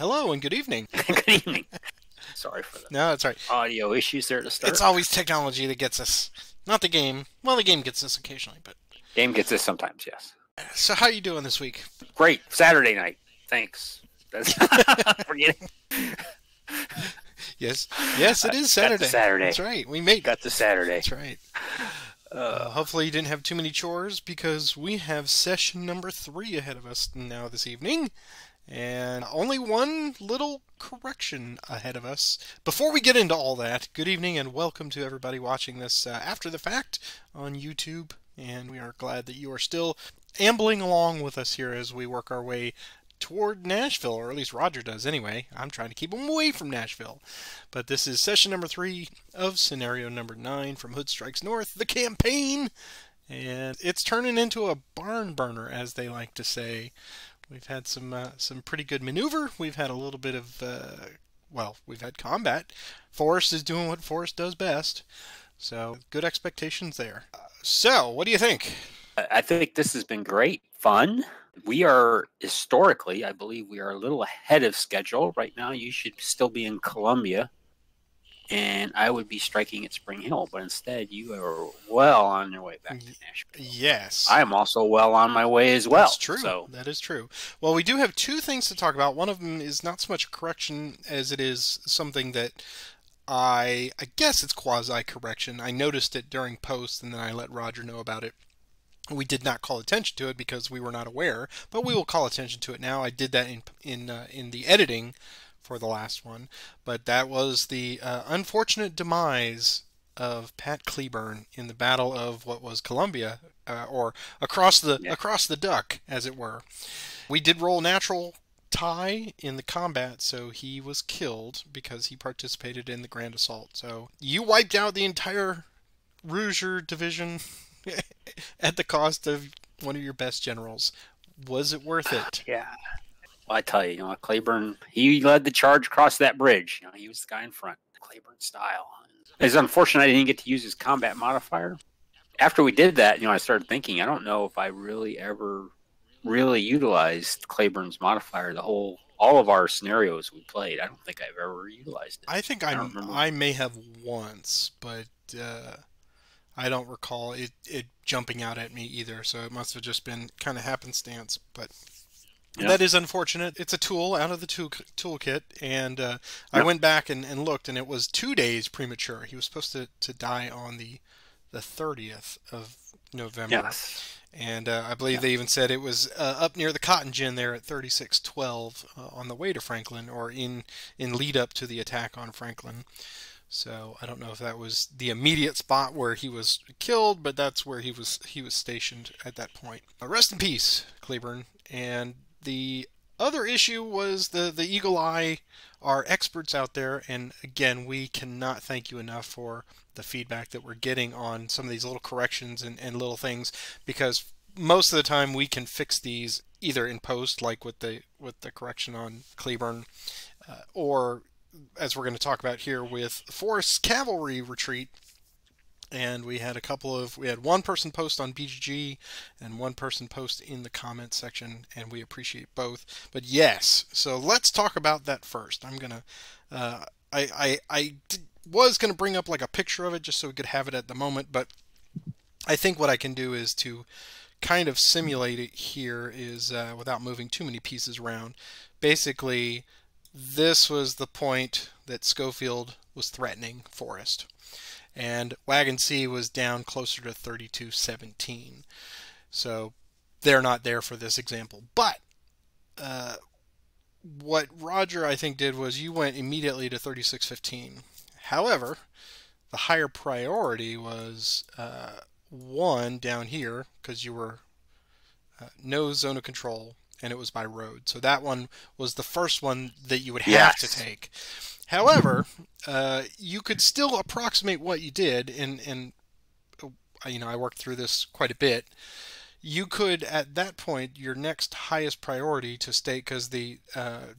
hello and good evening. Good evening. Sorry for the No, that's right. audio issues there to start. It's always technology that gets us, not the game. Well, the game gets us occasionally, but. Game gets this sometimes, yes. So how you doing this week? Great. Saturday night. Thanks. That's forgetting. Yes, it is Saturday. Got to Saturday. That's right. We made Got to Saturday. That's right. Hopefully you didn't have too many chores because we have session number 3 ahead of us now this evening. And only one little correction ahead of us. Before we get into all that, good evening and welcome to everybody watching this after the fact on YouTube. And we are glad that you are still ambling along with us here as we work our way toward Nashville, or at least Roger does anyway. I'm trying to keep him away from Nashville. But this is session number 3 of scenario number 9 from Hood Strikes North, the campaign. And it's turning into a barn burner, as they like to say. We've had some pretty good maneuver. We've had a little bit of, we've had combat. Forrest is doing what Forrest does best. So, good expectations there. So, what do you think? I think this has been great. Fun. We are, historically, I believe we are a little ahead of schedule. Right now, you should still be in Columbia. And I would be striking at Spring Hill, but instead you are well on your way back to Nashville. Yes. I am also well on my way as well. That's true. So. That is true. Well, we do have 2 things to talk about. One of them is not so much a correction as it is something that I guess it's quasi-correction. I noticed it during post, and then I let Roger know about it. We did not call attention to it because we were not aware, but we will call attention to it now. I did that in the editing for the last one, but that was the unfortunate demise of Pat Cleburne in the Battle of what was Columbia, or across the Duck, as it were. We did roll natural tie in the combat, so he was killed because he participated in the Grand Assault. So you wiped out the entire Rouger division at the cost of one of your best generals. Was it worth it? Yeah. Well, I tell you, Cleburne, he led the charge across that bridge. He was the guy in front. Cleburne style. It's unfortunate I didn't get to use his combat modifier. After we did that, I started thinking, I don't know if I really ever really utilized Cleburne's modifier. All of our scenarios we played, I don't think I've ever utilized it. I think I may have once, but I don't recall it jumping out at me either, so it must have just been kind of happenstance. But yep. That is unfortunate. It's a tool out of the toolkit, and I went back and looked, and it was 2 days premature. He was supposed to die on the 30th of November. Yes. And I believe they even said it was up near the cotton gin there at 3612 on the way to Franklin, or in lead up to the attack on Franklin. So I don't know if that was the immediate spot where he was killed, but that's where he was stationed at that point. Rest in peace, Cleburne. And the other issue was the Eagle Eye are experts out there, and again, we cannot thank you enough for the feedback that we're getting on some of these little corrections and little things, because most of the time we can fix these either in post, like with the correction on Cleburne, or as we're going to talk about here with Forrest's cavalry retreat. And we had one person post on BGG and one person post in the comment section, and we appreciate both. But yes, so let's talk about that first. I'm gonna, was gonna bring up like a picture of it just so we could have it at the moment, but I think what I can do is to kind of simulate it here is without moving too many pieces around. Basically, this was the point that Schofield was threatening Forrest. And Wagon C was down closer to 3217. So they're not there for this example. But what Roger, I think, did was you went immediately to 3615. However, the higher priority was 1 down here, because you were no zone of control, and it was by road. So that one was the first one that you would have to take. However, you could still approximate what you did, and I worked through this quite a bit. You could, at that point, your next highest priority to stay, because the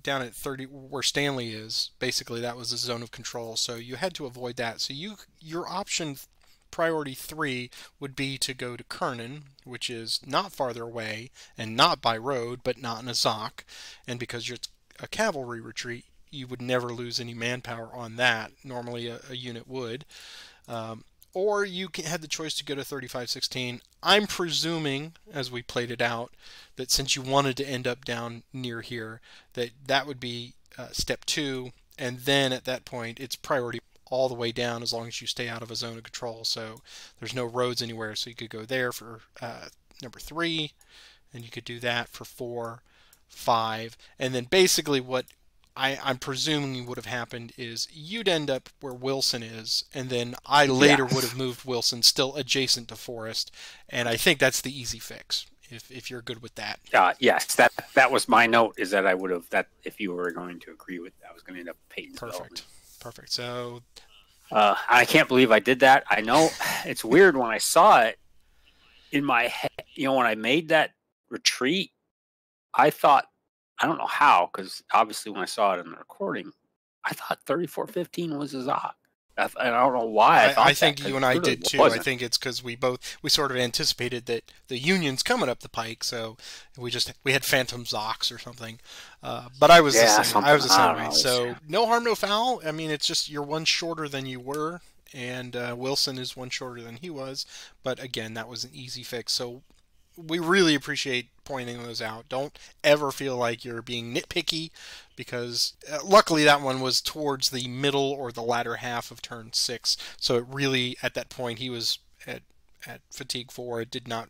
down at 30 where Stanley is, basically that was a zone of control, so you had to avoid that. So your option priority 3 would be to go to Kernan, which is not farther away and not by road, but not in a Zoc, and because you're a cavalry retreat, you would never lose any manpower on that. Normally a unit would. Or you had the choice to go to 3516. I'm presuming, as we played it out, that since you wanted to end up down near here, that would be step 2, and then at that point it's priority all the way down as long as you stay out of a zone of control. So there's no roads anywhere, so you could go there for number 3, and you could do that for 4, 5, and then basically what I'm presuming would have happened is you'd end up where Wilson is, and then I later would have moved Wilson still adjacent to Forest, and I think that's the easy fix if you're good with that. Yes, that was my note, is that I would have, that if you were going to agree with that, I was going to end up Peyton's Perfect. So I can't believe I did that. I know it's weird when I saw it in my head, when I made that retreat, I thought, I don't know how, because obviously when I saw it in the recording, I thought 3415 was a Zoc. I don't know why. I think you and I did too. I think it's because we sort of anticipated that the Union's coming up the pike, so we had Phantom Zocs or something. But I was the same. I was the same way. So no harm, no foul. I mean, it's just you're one shorter than you were, and Wilson is one shorter than he was. But again, that was an easy fix. So we really appreciate pointing those out. Don't ever feel like you're being nitpicky, because luckily that one was towards the middle or the latter half of turn 6. So it really, at that point, he was at fatigue 4. It did not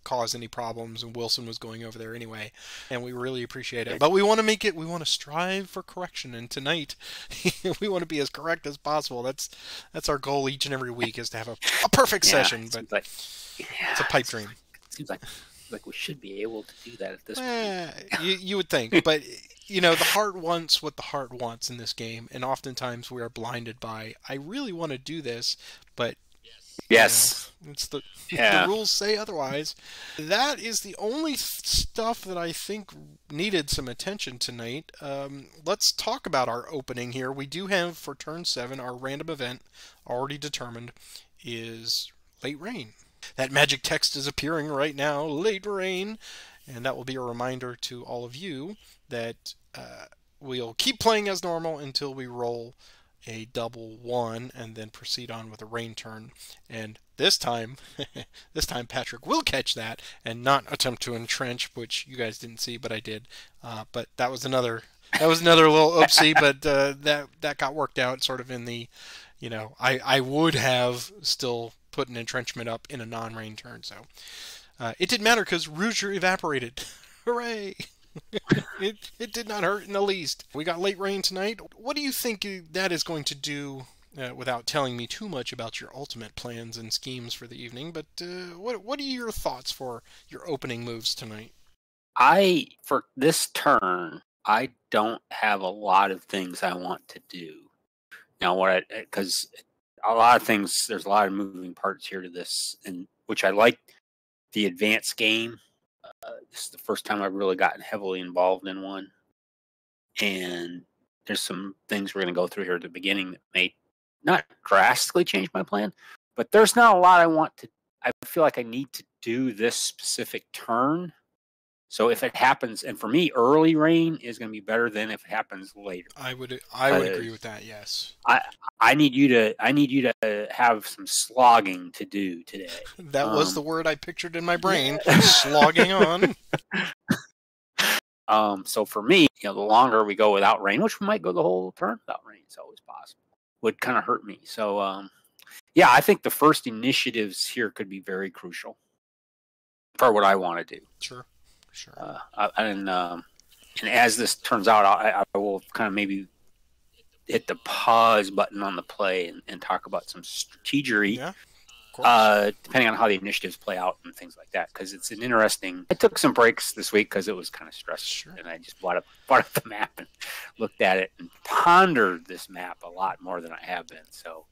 cause any problems, and Wilson was going over there anyway, and we really appreciate it. But we want to strive for correction, and tonight we want to be as correct as possible. That's our goal each and every week, is to have a perfect session, but it's a pipe dream. Seems like we should be able to do that at this point. You would think, but the heart wants what the heart wants in this game, and oftentimes we are blinded by, I really want to do this, but yes, it's the rules say otherwise. That is the only stuff that I think needed some attention tonight. Let's talk about our opening here. We do have, for turn 7, our random event already determined is late rain. That magic text is appearing right now, late rain, and that will be a reminder to all of you that we'll keep playing as normal until we roll a double 1 and then proceed on with a rain turn. And this time Patrick will catch that and not attempt to entrench, which you guys didn't see, but I did. But that was another little oopsie, but that got worked out sort of in the, I would have still put an entrenchment up in a non-rain turn, so it didn't matter because Rouger evaporated. Hooray! it did not hurt in the least. We got late rain tonight. What do you think that is going to do, without telling me too much about your ultimate plans and schemes for the evening, but what are your thoughts for your opening moves tonight? For this turn, I don't have a lot of things I want to do. Now, because a lot of things, there's a lot of moving parts here to this, and which I like the advanced game. This is the first time I've really gotten heavily involved in one, and there's some things we're going to go through here at the beginning that may not drastically change my plan, but there's not a lot I feel like I need to do this specific turn. So if it happens, and for me, early rain is going to be better than if it happens later. I would agree with that. Yes. I need you to have some slogging to do today. That was the word I pictured in my brain. Slogging on. So for me, the longer we go without rain, which we might go the whole turn without rain, it's always possible, would kind of hurt me. So I think the first initiatives here could be very crucial for what I want to do. Sure. And as this turns out, I will kind of maybe hit the pause button on the play and talk about some strategery, depending on how the initiatives play out and things like that. Because it's an interesting. I took some breaks this week because it was kind of stressful, and I just brought up the map and looked at it and pondered this map a lot more than I have been. So.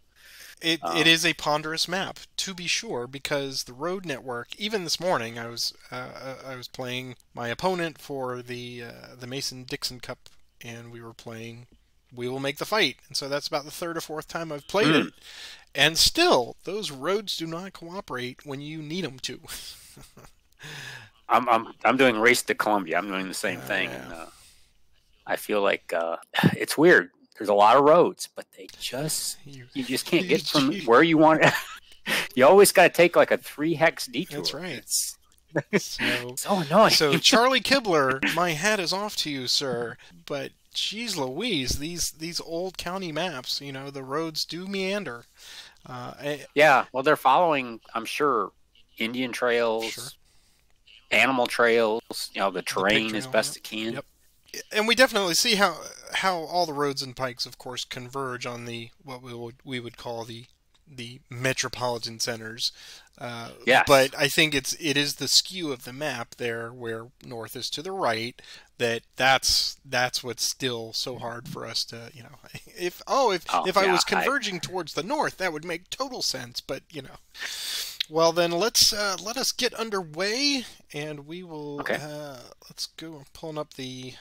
It is a ponderous map, to be sure, because the road network. Even this morning, I was playing my opponent for the Mason-Dixon Cup, and we were playing We Will Make the Fight, and so that's about the third or fourth time I've played it, and still those roads do not cooperate when you need them to. I'm doing Race to Columbia. I'm doing the same thing. Yeah. I feel like it's weird. There's a lot of roads, but you just can't get from where you want it. You always got to take like a 3-hex detour. That's right. It's so annoying. So Charlie Kibler, my hat is off to you, sir. But geez Louise, these old county maps, you know, the roads do meander. Yeah, well, they're following, I'm sure, Indian trails, Sure. animal trails. You know, the terrain as best it can. Yep. And we definitely see how all the roads and pikes, of course, converge on the what we would call the metropolitan centers. Yes. But I think it is the skew of the map there, where north is to the right. That's what's still so hard for us to, you know. If I was converging towards the north, that would make total sense. But you know. Well, then let us get underway, and we will. Okay. Let's go. I'm pulling up the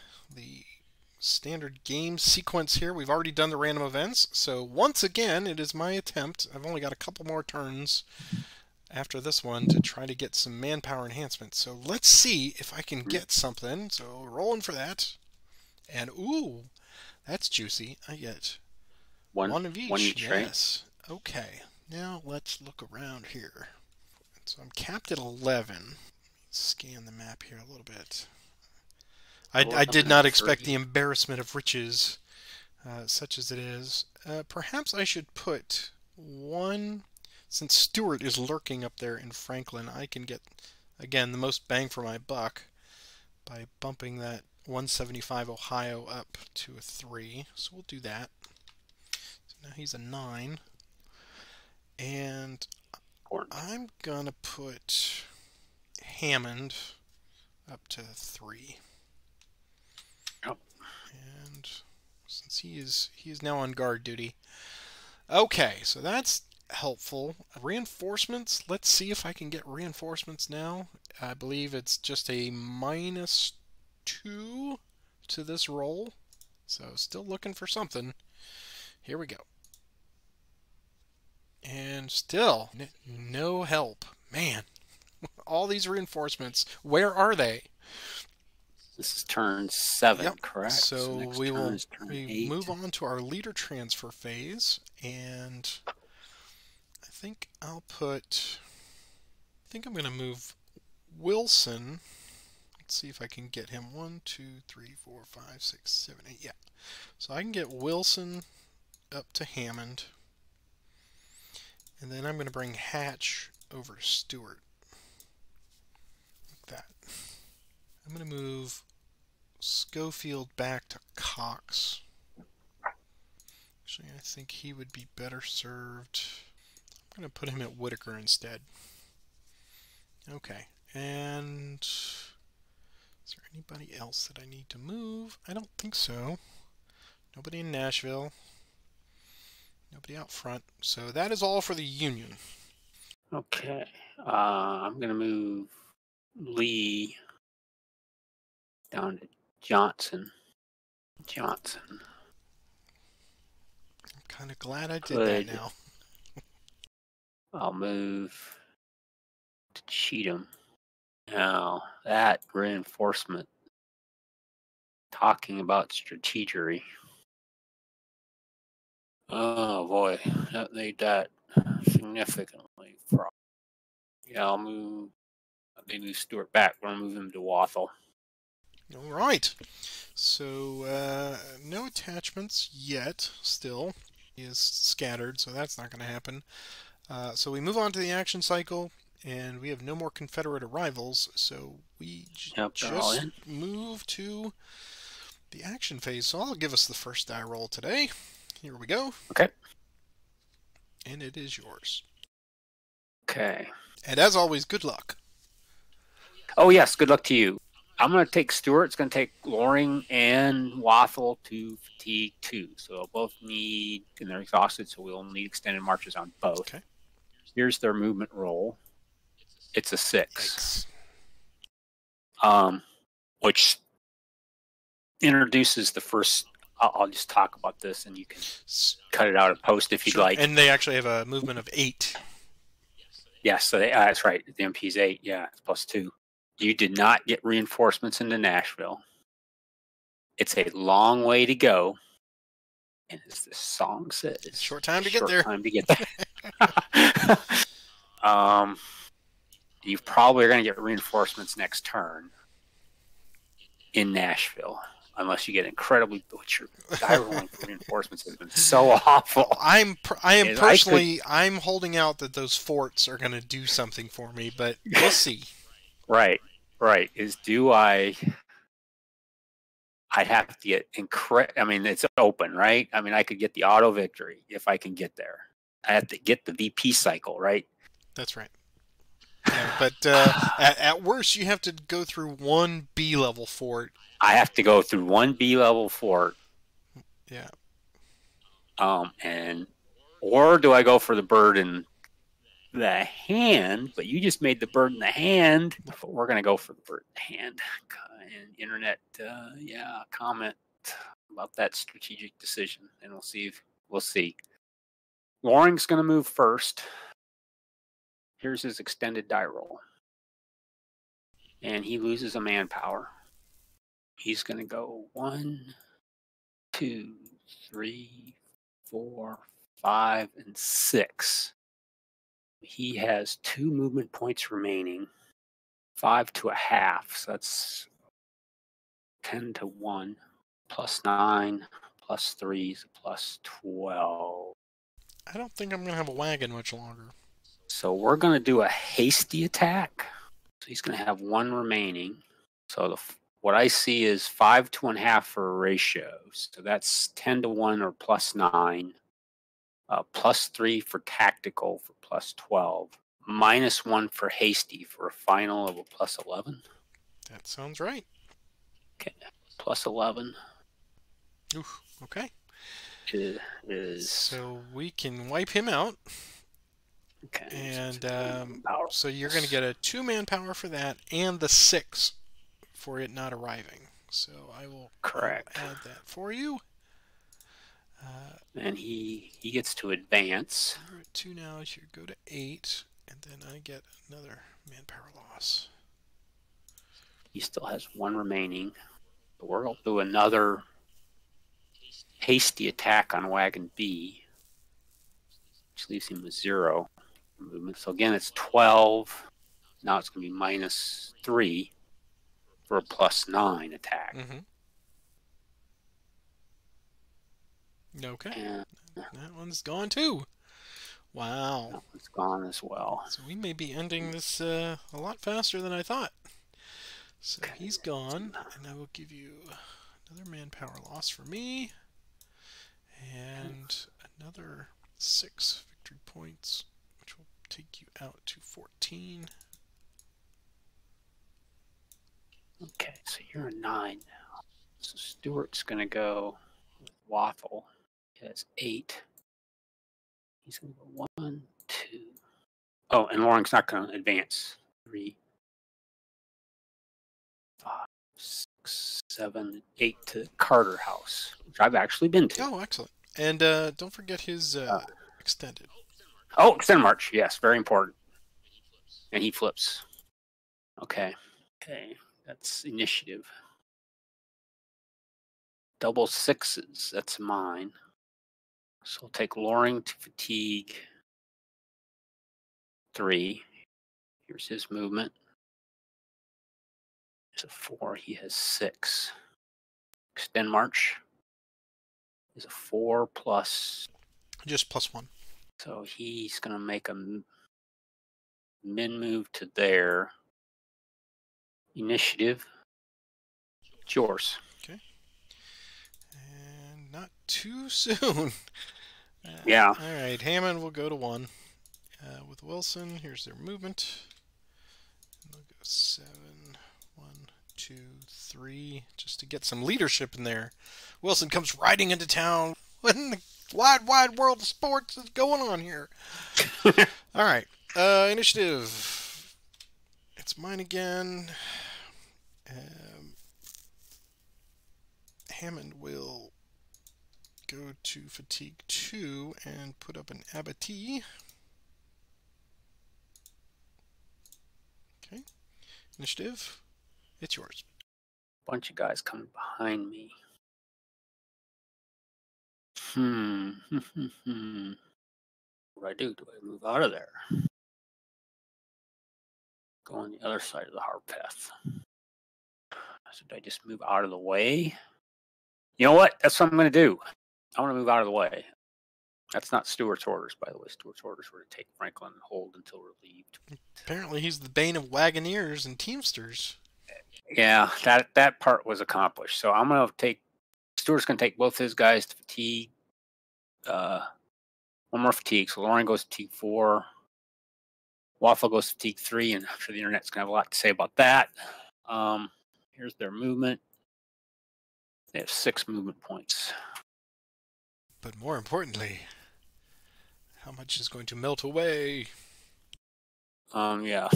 standard game sequence here. We've already done the random events, so once again, it is my attempt. I've only got a couple more turns after this one to try to get some manpower enhancement. So let's see if I can get something. So rolling for that, and ooh, that's juicy. I get one of each. One each, yes. Right? Okay. Now let's look around here. So I'm capped at 11. Scan the map here a little bit. I did not expect the embarrassment of riches, such as it is. Perhaps I should put one, since Stewart is lurking up there in Franklin, I can get, again, the most bang for my buck by bumping that 175 Ohio up to a 3. So we'll do that. So now he's a 9. And I'm going to put Hammond up to 3. Yep. And since he is now on guard duty. Okay, so that's helpful. Reinforcements, let's see if I can get reinforcements now. I believe it's just a -2 to this roll. So still looking for something. Here we go. And still, no help. Man, all these reinforcements, where are they? This is turn 7, yep. Correct? So we move on to our leader transfer phase, and I think I'm going to move Wilson. Let's see if I can get him. 1, 2, 3, 4, 5, 6, 7, 8. Yeah. So I can get Wilson up to Hammond. And then I'm going to bring Hatch over to Stewart. Like that. I'm going to move Schofield back to Cox. Actually, I think he would be better served. I'm going to put him at Whitaker instead. Okay. And is there anybody else that I need to move? I don't think so. Nobody in Nashville. Nobody out front. So that is all for the Union. Okay. I'm going to move Lee down to Johnson. I'm kind of glad I did that now. I'll move to Cheatham. Now, that reinforcement, talking about strategery. Oh boy, that made that significantly. Yeah, I'll move. They move Stewart back. We're gonna move him to Wathel. All right. So no attachments yet. Still, he is scattered, so that's not going to happen. So we move on to the action cycle, and we have no more Confederate arrivals. So we just move to the action phase. So I'll give us the first die roll today. Here we go. Okay. And it is yours. Okay. And as always, good luck. Oh, yes. Good luck to you. I'm going to take Stewart. It's going to take Loring and Wathel to fatigue 2. So they'll both need, and they're exhausted, so we'll need extended marches on both. Okay. Here's their movement roll. It's a 6. Which introduces the first. I'll just talk about this, and you can cut it out and post if you'd like. And they actually have a movement of 8. Yes, so that's right. The MP's 8. Yeah, it's +2. You did not get reinforcements into Nashville. It's a long way to go. And as the song says, short time to get there. Time to get there. You probably are going to get reinforcements next turn in Nashville, unless you get incredibly butchered. Die rolling for reinforcements has been so awful. I am personally I'm holding out that those forts are going to do something for me, but we'll see. Right. I'd have to get I mean, it's open, right? I mean, I could get the auto victory if I can get there. I have to get the VP cycle, right? That's right. Yeah, but at worst, you have to go through one B level fort. I have to go through one B level fort. Yeah. Or do I go for the bird in the hand? But you just made the bird in the hand. But we're gonna go for the bird in the hand. And internet, comment about that strategic decision, and we'll see. Loring's gonna move first. Here's his extended die roll. And he loses a manpower. He's going to go 1, 2, 3, 4, 5, and 6. He has 2 movement points remaining. 5 to a half. So that's 10 to 1. Plus 9, plus 3 is plus 12. I don't think I'm going to have a wagon much longer. So we're going to do a hasty attack. So he's going to have 1 remaining. So what I see is 5 to 1.5 for a ratio. So that's 10 to 1 or plus 9. Plus 3 for tactical for plus 12. Minus 1 for hasty for a final of a plus 11. That sounds right. Okay. Plus 11. Oof. Okay. Is so we can wipe him out. Okay. And so you're going to get a 2 manpower for that and the 6 for it not arriving. So I will add that for you. And he gets to advance. You're at 2 now. You go to 8, and then I get another manpower loss. He still has 1 remaining. But we're going to do another hasty attack on wagon B, which leaves him with 0 movement. So again, it's 12. Now it's going to be minus 3 for a plus 9 attack. Mm-hmm. Okay. And that one's gone too. Wow. That one's gone as well. So we may be ending this a lot faster than I thought. So he's gone, and I will give you another manpower loss for me, and another 6 victory points, which will take you out to 14. Okay, so you're a 9 now. So Stuart's going to go with Waffle. He has 8. He's going to go 1, 2. Oh, and Loring's not going to advance. 3, 5, 6, 7, 8 to Carter House, which I've actually been to. Oh, excellent. And don't forget his extended. Oh, extended march. Yes, very important. And he flips. Okay. Okay. That's initiative. Double 6s. That's mine. So we'll take Loring to fatigue 3. Here's his movement. There's a 4. He has 6. Extend march is a 4 plus. Just plus 1. So he's going to make a min move to there. Initiative. It's yours. Okay. And not too soon. Yeah. All right. Hammond will go to 1. With Wilson, here's their movement. And they'll go 7. 1, 2, 3. Just to get some leadership in there. Wilson comes riding into town. What in the wide world of sports is going on here? All right. Initiative. It's mine again. Hammond will go to fatigue 2 and put up an abattis. Initiative, it's yours. Bunch of guys coming behind me. What do? Do I move out of there? Go on the other side of the hard path. So did I just move out of the way? You know what? That's what I'm going to do. I want to move out of the way. That's not Stewart's orders, by the way. Stewart's orders were to take Franklin and hold until relieved. Apparently he's the bane of wagoneers and teamsters. Yeah, that part was accomplished. So I'm going to take, Stewart's going to take both his guys to fatigue. One more fatigue. So Loring goes to fatigue 4. Waffle goes to fatigue 3, and I'm sure the internet's going to have a lot to say about that. Here's their movement. They have 6 movement points. But more importantly, how much is going to melt away? Yeah.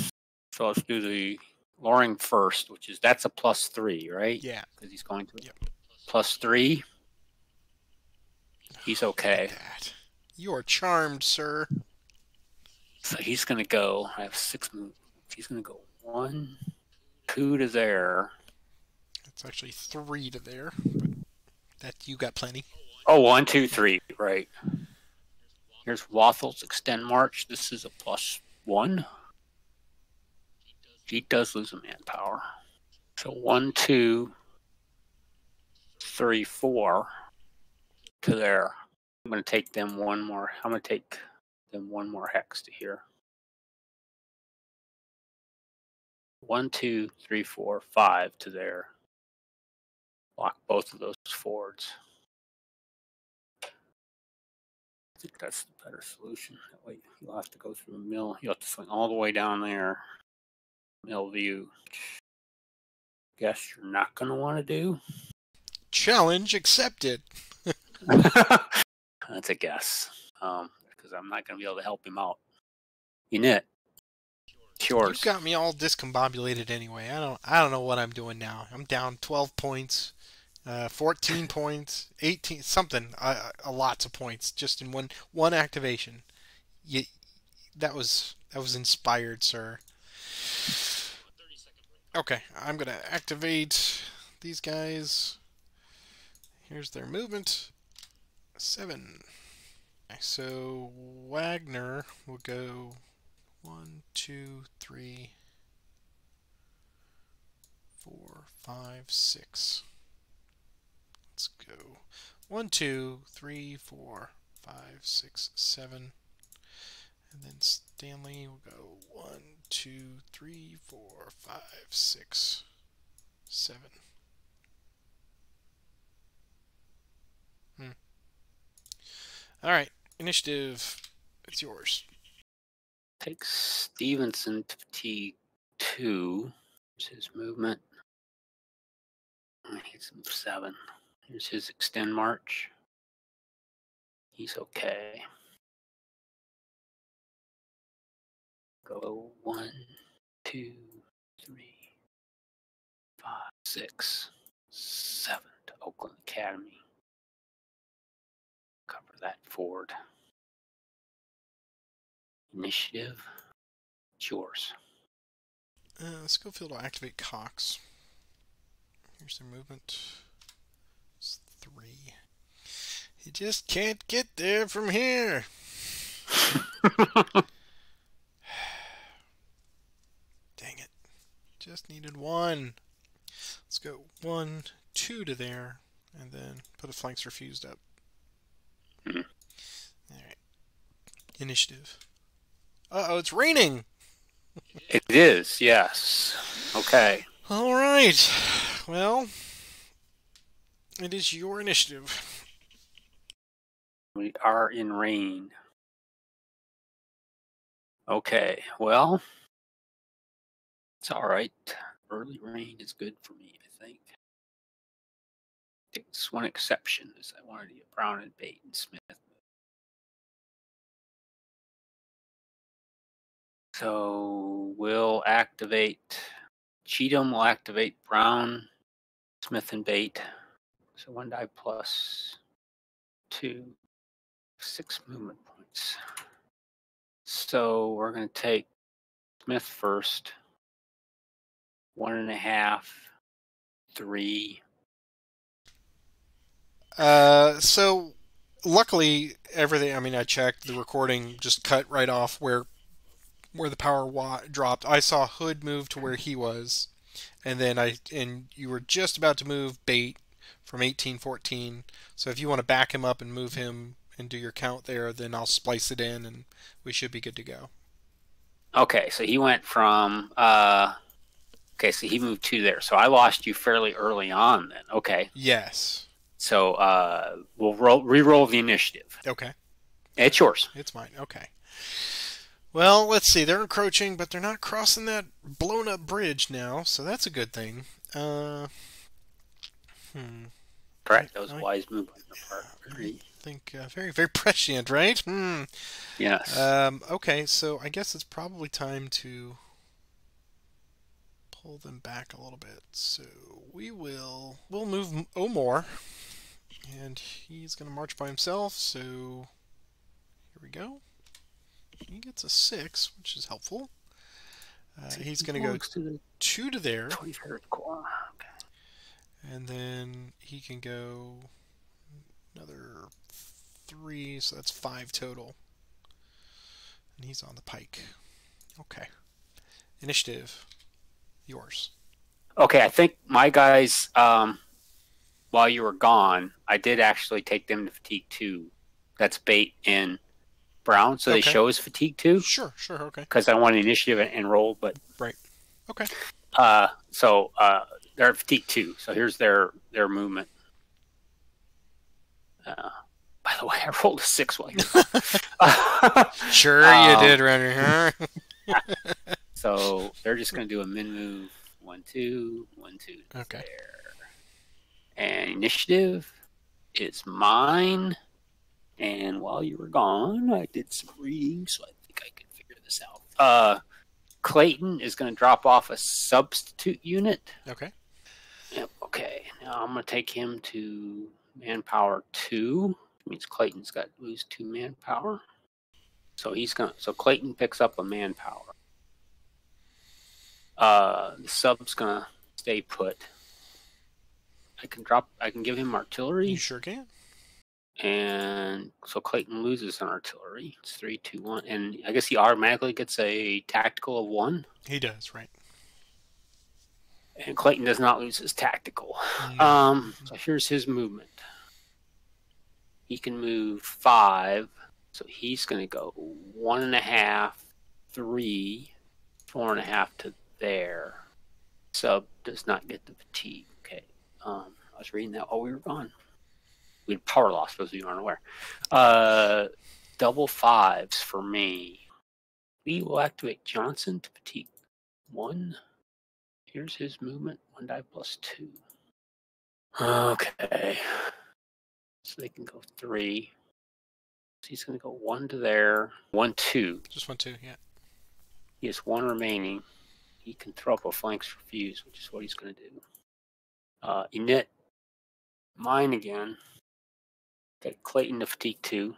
So let's do the Loring first, that's a +3, right? Yeah. Because he's going to +3. He's okay. That. You are charmed, sir. So he's going to go. I have 6 moves. He's going to go 1, 2 to there. It's actually 3 to there, but that you got plenty. Oh, 1, 2, 3. Right. Here's Waffle's extend march. This is a +1. He does lose a manpower. So 1, 2, 3, 4 to there. I'm going to take them one more. I'm going to take them one more hex to here. 1, 2, 3, 4, 5 to there. Block both of those forwards. I think that's the better solution. That way you'll have to go through a mill. You'll have to swing all the way down there. Mill view. Guess you're not going to want to do. Challenge accepted. That's a guess. Because I'm not going to be able to help him out. Unit. Yours. You got me all discombobulated anyway. I don't know what I'm doing now. I'm down 12 points, 14 points, 18 something. Lots of points just in one activation. That was inspired, sir. Okay, I'm gonna activate these guys. Here's their movement. 7. So Wagner will go 1, 2, 3, 4, 5, 6. Let's go 1, 2, 3, 4, 5, 6, 7. And then Stanley will go 1, 2, 3, 4, 5, 6, 7. Alright, initiative. It's yours. Take Stevenson to fatigue 2. Here's his movement. He's 7. Here's his extend march. He's okay. Go 1, 2, 3, 5, 6, 7 to Oakland Academy. Cover that forward. Initiative. It's yours. Schofield will activate Cox. Here's their movement. It's 3. You just can't get there from here. Dang it. Just needed 1. Let's go 1, 2 to there, and then put a flanks refused up. Alright. Initiative. Uh-oh, it's raining! It is, yes. Okay. Alright. Well, it is your initiative. We are in rain. Okay, well, it's all right. Early rain is good for me, I think. There's one exception, is I wanted to get Brown and Bate and Smith. So we'll activate, Cheatham will activate Brown, Smith, and Bate. So 1 die plus 2, 6 movement points. So we're going to take Smith first. 1.5, 3. So luckily, everything. I mean, I checked the recording, just cut right off where the power dropped. I saw Hood move to where he was, and then and you were just about to move Bait from 1814. So if you want to back him up and move him and do your count there, then I'll splice it in, and we should be good to go. Okay, so he went from okay, so he moved 2 there. So I lost you fairly early on then. Okay. Yes. So we'll re-roll the initiative. Okay. It's yours. It's mine. Okay. Well, let's see. They're encroaching, but they're not crossing that blown up bridge now, so that's a good thing. Correct. That was a wise move on your part. I think very, very prescient, right? Yes. Okay, so I guess it's probably time to pull them back a little bit. So we'll move Omar, and he's going to march by himself. So here we go. He gets a 6, which is helpful. He's going to go 2 to there. Okay. And then he can go another 3, so that's 5 total. And he's on the pike. Okay. Initiative. Yours. Okay, I think my guys, while you were gone, I did actually take them to fatigue 2. That's Bait and Brown, so they show as fatigue 2. Sure, okay. Because I want initiative and roll, but right. Okay. So they're at fatigue 2. So here's their movement. By the way, I rolled a 6 while you Sure you did, Renner. So they're just going to do a min move. 1, 2, 1, 2. Okay. There. And initiative is mine. And while you were gone, I did some reading, so I think I could figure this out. Clayton is going to drop off a substitute unit. Okay. Yep. Okay. Now I'm going to take him to manpower 2. Which means Clayton's got to lose 2 manpower. So So Clayton picks up a manpower. The sub's going to stay put. I can give him artillery. You sure can. And so Clayton loses an artillery. It's 3, 2, 1. And I guess he automatically gets a tactical of 1. He does, right. And Clayton does not lose his tactical. So here's his movement. He can move 5. So he's going to go 1.5, 3, 4.5 to there. Sub does not get the fatigue. Okay. I was reading that while we were gone. We had power loss, those of you aren't aware. Double 5s for me. We will activate Johnson to fatigue 1. Here's his movement. 1 die plus 2. Okay. So they can go 3. So he's going to go 1 to there. 1, 2. Just 1, 2, yeah. He has 1 remaining. He can throw up a flanks refuse, which is what he's going to do. Init. Mine again. Get Clayton to fatigue 2.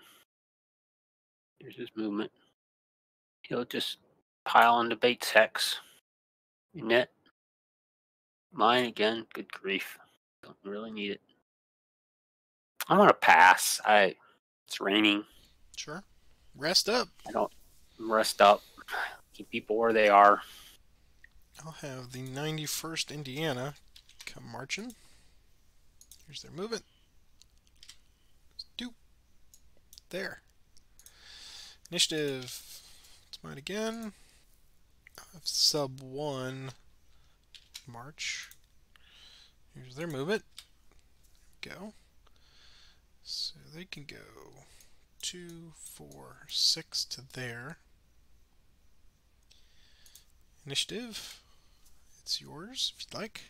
Here's his movement. He'll just pile on the Bates hex. Init. Mine again. Good grief. Don't really need it. I'm going to pass. It's raining. Sure. Rest up. I don't rest up. Keep people where they are. I'll have the 91st Indiana come marching. Here's their movement. There. Initiative. It's mine again. Sub 1 march. Here's their movement. Go. So they can go 2, 4, 6 to there. Initiative. It's yours if you'd like.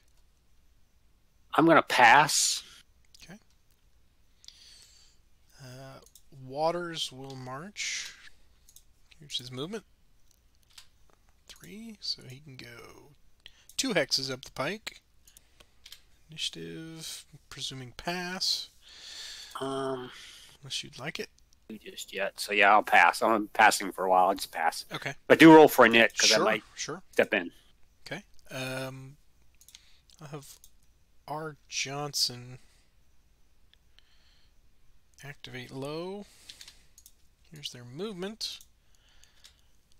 I'm going to pass. Okay. Waters will march. Here's his movement. 3, so he can go 2 hexes up the pike. Initiative, presuming pass. Unless you'd like it. Just yet. So yeah, I'll pass. I'm passing for a while. I'll just pass. Okay. But do roll for a nit because I might sure. step in. Okay. I'll have R. Johnson activate low. Here's their movement.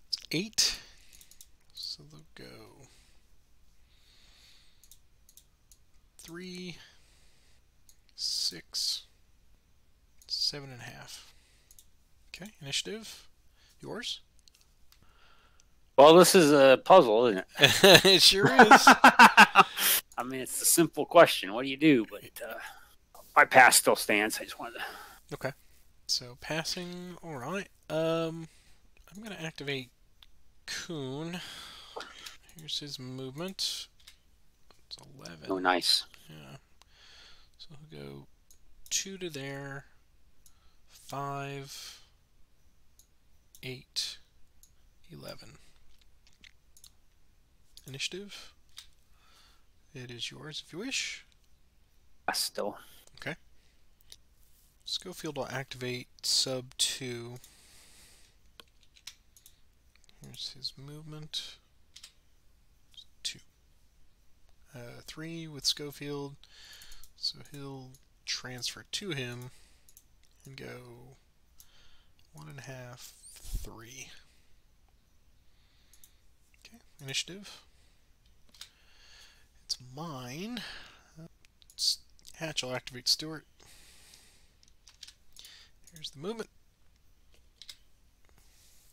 It's 8. So they'll go 3, 6, 7.5. Okay, initiative. Yours? Well, this is a puzzle, isn't it? It sure is. I mean, it's a simple question. What do you do? But my pass still stands. I just wanted to... Okay. So passing, all right. I'm going to activate Coon. Here's his movement. It's 11. Oh, nice. Yeah. So he'll go 2 to there, 5, 8, 11. Initiative. It is yours if you wish. Pass still. Okay. Schofield will activate sub 2. Here's his movement. 2. 3 with Schofield. So he'll transfer to him and go 1.5, 3. Okay, initiative. It's mine. Hatch will activate Stewart. Here's the movement.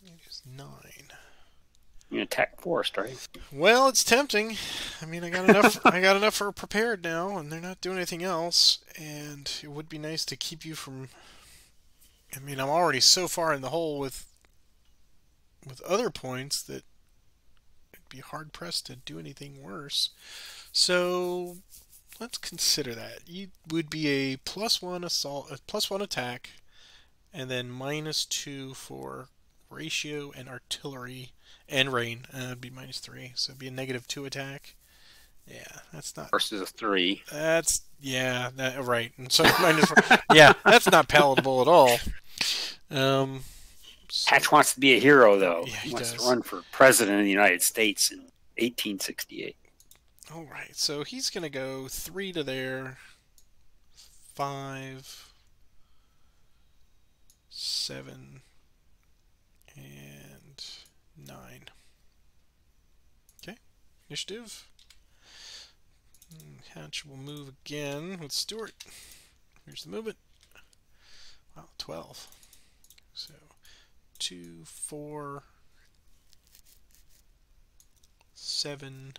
It is 9. You attack forest, right? Well, it's tempting. I mean, I got enough. I got enough for prepared now, and they're not doing anything else. And it would be nice to keep you from. I mean, I'm already so far in the hole with other points that it'd be hard pressed to do anything worse. So let's consider that. You would be a +1 assault, a +1 attack, and then -2 for ratio and artillery and rain. It'd be -3, so it'd be a -2 attack. Yeah, that's not. Versus a 3. That's right. And so -4. Yeah, that's not palatable at all. Hatch wants to be a hero, though. Yeah, he wants does. to run for president of the United States in 1868. All right, so he's gonna go 3 to there, 5, 7, and 9. Okay, initiative. Hatch will move again with Stewart. Here's the movement. Wow, 12. So 2, 4, 7,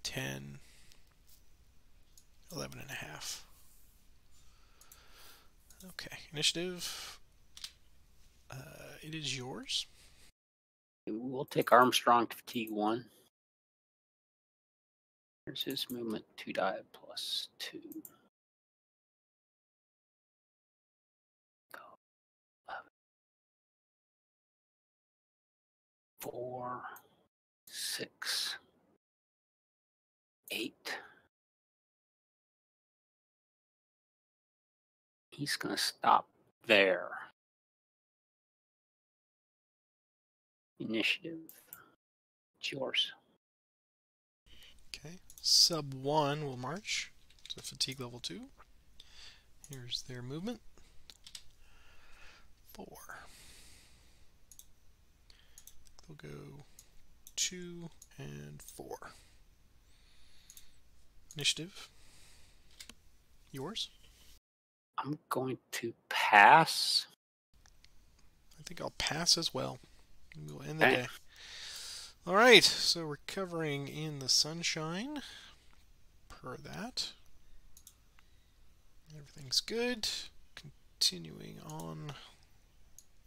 10, 11.5. Okay, initiative. It is yours. We'll take Armstrong to fatigue 1. Here's his movement, 2 die +2. Go. 4, 6, 8. He's going to stop there. Initiative. It's yours. Okay, sub 1 will march to fatigue level 2. Here's their movement. 4. They'll go 2 and 4. Initiative. Yours? I'm going to pass. I think I'll pass as well. We'll end the day. All right, so recovering in the sunshine. Per that. Everything's good. Continuing on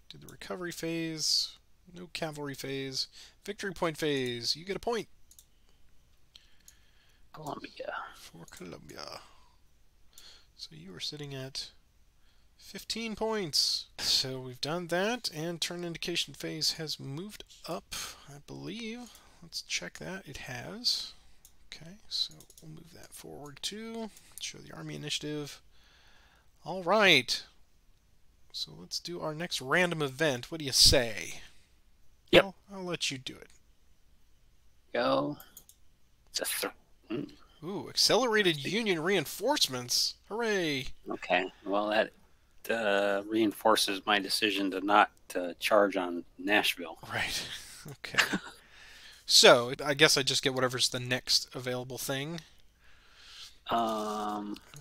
to the recovery phase. No cavalry phase. Victory point phase. You get a point. Columbia. For Columbia. So you are sitting at 15 points. So we've done that, and turn indication phase has moved up, I believe. Let's check that. It has. Okay, so we'll move that forward too. Show the army initiative. All right. So let's do our next random event. What do you say? Yep. I'll let you do it. Go. It's a Ooh, accelerated Union reinforcements. Hooray. Okay. Well, that reinforces my decision to not charge on Nashville. Right. Okay. So, I guess I just get whatever's the next available thing.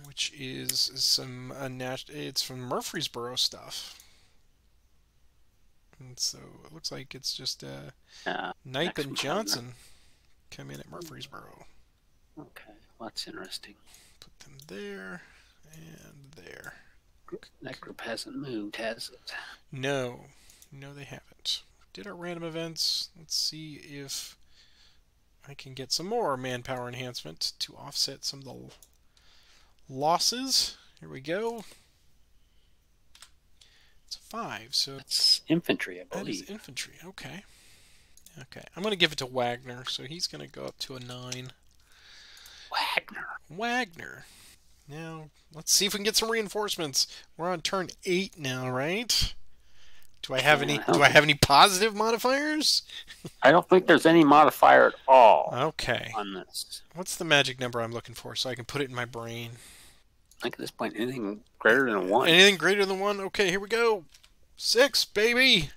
Which is some it's from Murfreesboro stuff. And so it looks like it's just Knipe and Johnson come in at Murfreesboro. Okay, well, that's interesting. Put them there and there. That group hasn't moved, has it? No, they haven't. Did our random events. Let's see if I can get some more manpower enhancement to offset some of the losses. Here we go. It's a 5, so it's infantry, I believe. That is infantry. Okay. I'm going to give it to Wagner, so he's going to go up to a 9. Wagner. Now, let's see if we can get some reinforcements. We're on turn 8 now, right? Do I have any positive modifiers? I don't think there's any modifier at all. Okay. On this. What's the magic number I'm looking for so I can put it in my brain? I think at this point anything greater than 1. Anything greater than 1? Okay, here we go. 6, baby.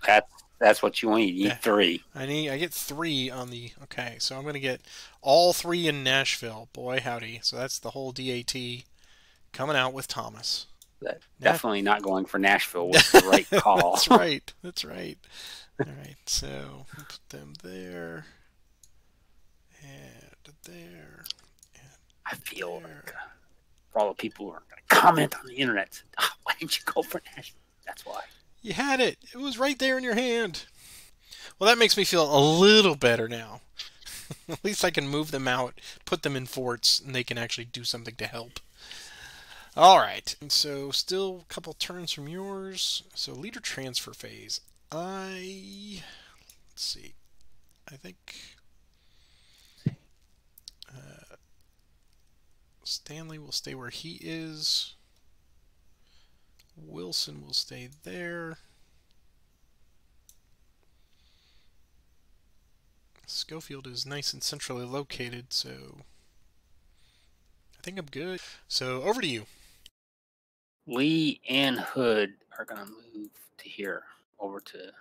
That's what you need. You need 3. I get 3 on the. Okay, so I'm gonna get all 3 in Nashville. Boy, howdy! So that's the whole DAT coming out with Thomas. Definitely not going for Nashville was the right call. That's right. That's right. All right, so we'll put them there and there. And I feel like for all the people who are going to comment on the internet, why didn't you go for Nashville? That's why. You had it. It was right there in your hand. Well, that makes me feel a little better now. At least I can move them out, put them in forts, and they can actually do something to help. All right, and so still a couple turns from yours. So leader transfer phase. Let's see. I think Stanley will stay where he is. Wilson will stay there. Schofield is nice and centrally located, so I think I'm good. So over to you. Lee and Hood are going to move to here, over to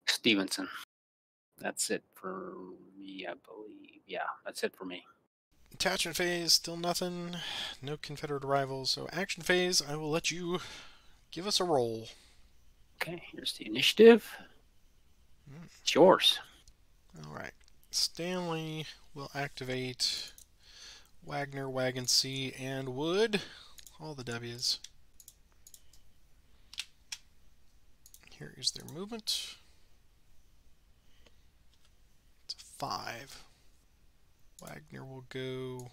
Stevenson. That's it for me, I believe. Yeah, that's it for me. Attachment phase, still nothing. No Confederate arrivals. So action phase, I will let you give us a roll. Okay, here's the initiative. It's yours. All right. Stanley will activate Wagner, Wagon C, and Wood. All the W's. Here is their movement. It's a 5. Wagner will go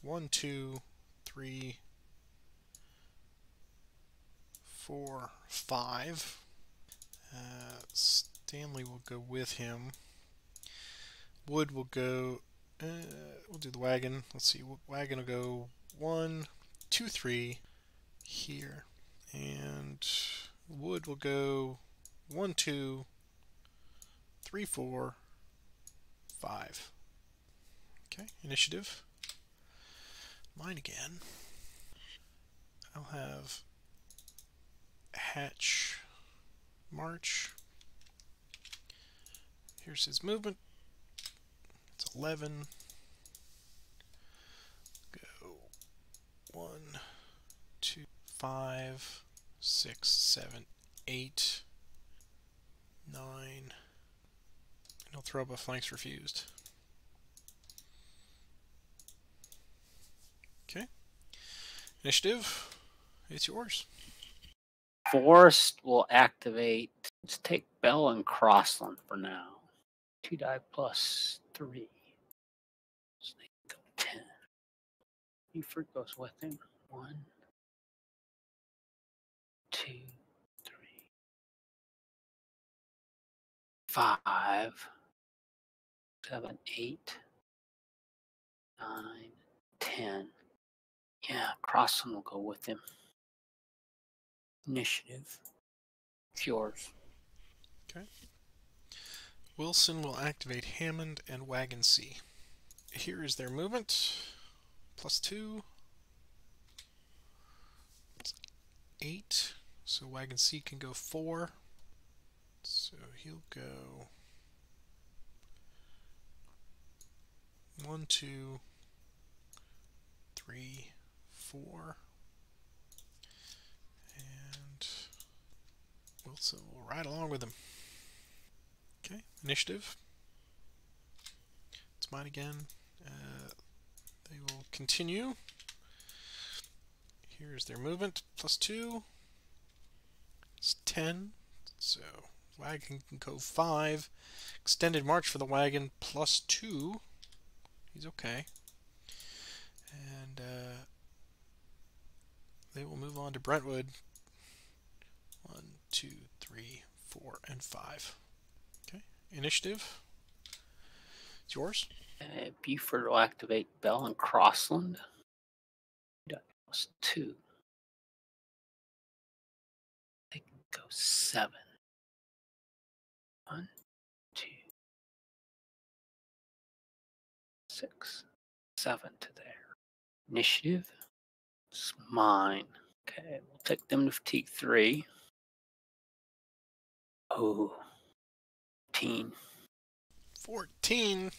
1, 2, 3, 4, 5. Stanley will go with him. Wood will go. We'll do the wagon. Let's see. Wagon will go 1, 2, 3 here, and Wood will go 1, 2, 3, 4, 5. Okay, initiative. Mine again. I'll have Hatch march. Here's his movement. It's 11. Go 1, 2, 5, 6, 7, 8, 9. And he'll throw up a flanks refused. Okay. Initiative, it's yours. Forest will activate. Let's take Bell and Crossland for now. 2 die plus 3. So they go 10. Buford goes with him. 1, 2, 3, 5, 7, 8, 9, 10. Yeah, Crossland will go with him. Initiative. It's yours. Okay. Wilson will activate Hammond and Wagon C. Here is their movement. +2. 8. So wagon C can go 4. So he'll go 1, 2, 3, 4. And Wilson will ride along with him. Okay, initiative. It's mine again. They will continue. Here's their movement, +2. It's 10. So wagon can go 5. Extended march for the wagon, +2. He's okay. And they will move on to Brentwood. 1, 2, 3, 4, and 5. Okay, initiative. It's yours. Buford will activate Bell and Crossland. +2. They can go 7. 1, 2, 6, 7 to there. Initiative. It's mine. Okay, we'll take them to fatigue 3. Oh, 14. 14.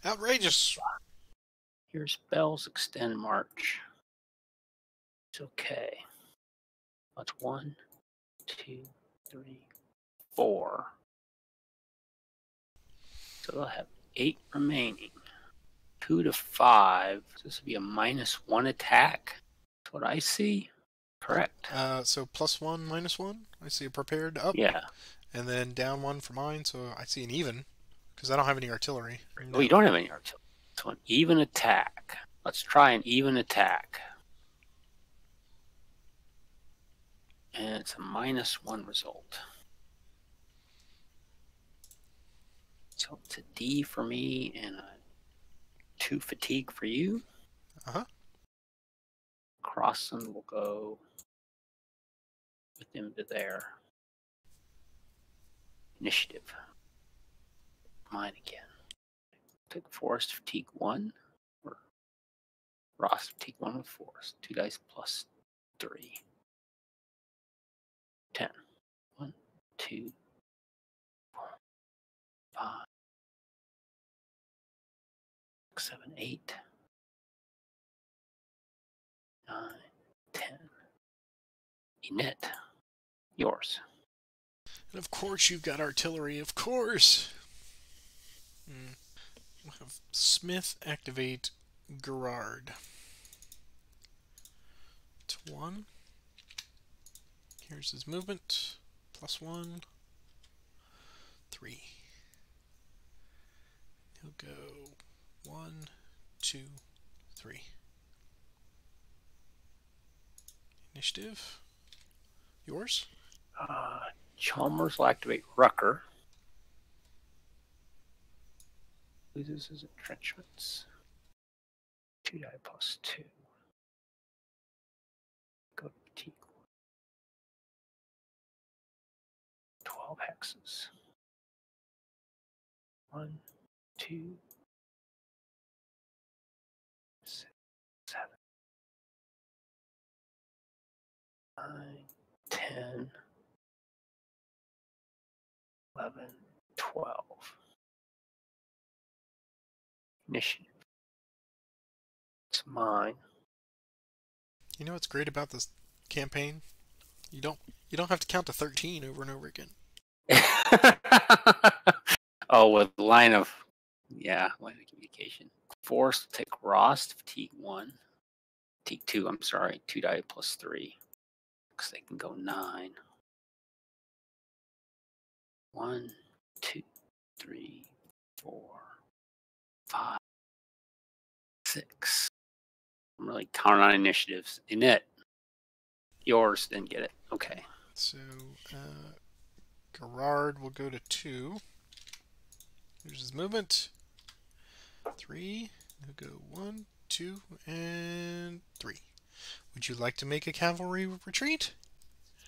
Outrageous. Here's Bell's extend march. It's okay. That's 1, 2, 3, 4. So they'll have 8 remaining. 2 to 5. So this would be a -1 attack. That's what I see. Correct. So +1, -1. I see a prepared up. Yeah. And then down 1 for mine, so I see an even. Because I don't have any artillery. No. Oh, you don't have any artillery. So an even attack. Let's try an even attack. And it's a -1 result. So it's a D for me and a 2 fatigue for you. Uh-huh. Crossland will go with them to there. Initiative. Mine again. Take Forest fatigue 1. Or Ross fatigue 1 with Forest. 2 dice +3. 10. 1, 2, 4, 5, 6, 7, 8, 9, 10. Enit. Yours. And of course you've got artillery, of course. We'll have Smith activate Gerard. It's 1. Here's his movement. +1. 3. He'll go 1, 2, 3. Initiative. Yours. Chalmers will activate Rucker. Loses his entrenchments. 2 die +2. Go to fatigue 12 hexes. 1, 2, 6, 7, 9, 10, 11, 12. Initiative. It's mine. You know what's great about this campaign? You don't have to count to 13 over and over again. Oh, with line of communication. Force will take Ross to fatigue 1. Fatigue 2, I'm sorry. 2 die +3. Because they can go 9. 1, 2, 3, 4, 5, 6. I'm really counting on initiatives. Init. Yours, then get it. Okay. So, Gerard will go to 2. Here's his movement. 3. He'll go 1, 2, and 3. Would you like to make a cavalry retreat?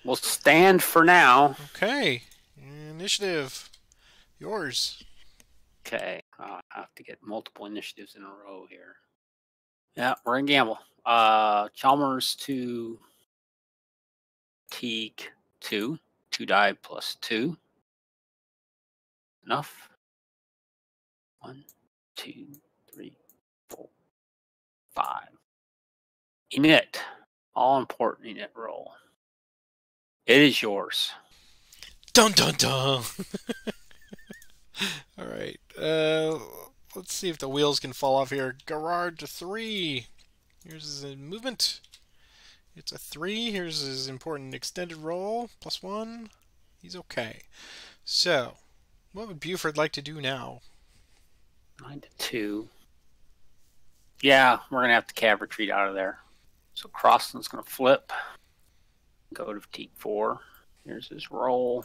We'll stand for now. Okay. Initiative. Yours. Okay. I have to get multiple initiatives in a row here. Yeah, we're in gamble. Chalmers to fatigue 2. 2 die plus 2. Enough. 1, 2, 3, 4, 5. Init. All important init roll. It is yours. Dun dun dun! Alright. Let's see if the wheels can fall off here. Gerard to 3. Here's his movement. It's a 3. Here's his important extended roll. +1. He's okay. So, what would Buford like to do now? 9 to 2. Yeah, we're going to have to cav retreat out of there. So Crosland's going to flip. Go to fatigue 4. Here's his roll.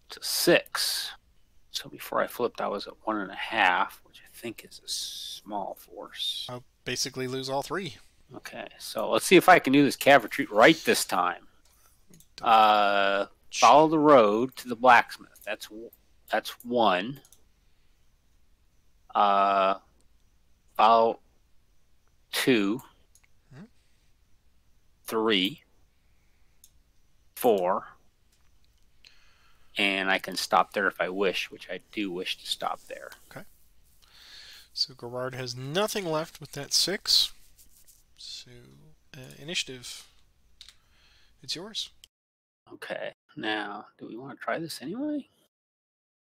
It's a 6. So before I flipped, I was at 1.5, which I think is a small force. I'll basically lose all 3. Okay, so let's see if I can do this cav retreat right this time. Follow the road to the blacksmith. That's 1. Follow 2, 3, 4, and I can stop there if I wish, which I do wish to stop there. Okay. So Gerard has nothing left with that 6. So, initiative. It's yours. Okay. Now, do we want to try this anyway?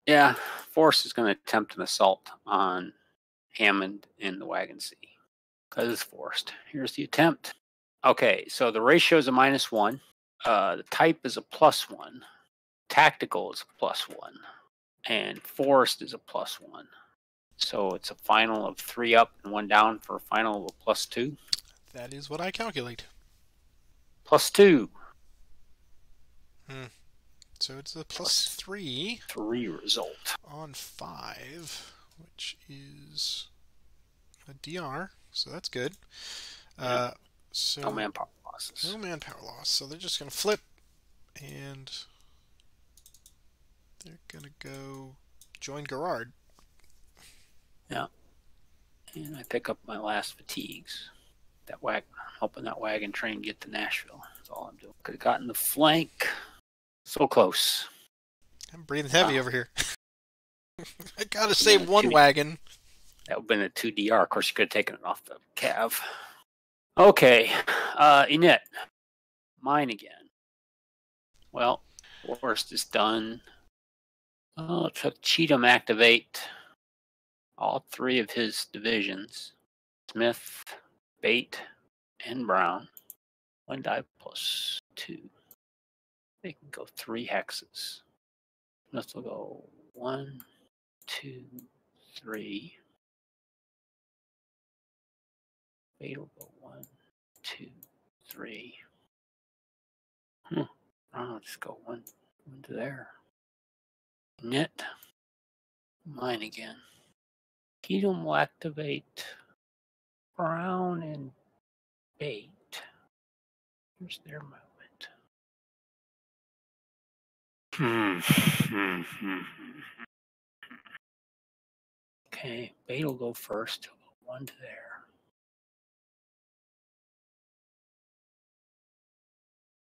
Yeah, Force is going to attempt an assault on Hammond in the Wagon Sea. Because it's forced. Here's the attempt. Okay, so the ratio is a -1. The type is a +1. Tactical is a +1. And forced is a +1. So it's a final of 3 up and 1 down for a final of a +2. That is what I calculate. +2. So it's a +3. 3 result. On 5, which is a DR. So that's good. So no manpower losses. No manpower loss. So they're just going to flip, and they're going to go join Gerard. Yeah. And I pick up my last fatigues. I'm hoping that wagon train get to Nashville. That's all I'm doing. Could have gotten the flank. So close. I'm breathing heavy over here. I gotta save one wagon. That would have been a 2 DR. Of course, you could have taken it off the cav. Okay. Init. Mine again. Well, worst is done. Oh, it took Cheatham activate all 3 of his divisions. Smith, Bate, and Brown. 1 die +2. They can go 3 hexes. Smith will go 1, 2, 3. Bate will go 1, 2, 3. I'll just go one to there. Knit. Mine again. Cheatham will activate Brown and Bate. Here's their movement. Okay, Bate will go first. He'll go 1 to there.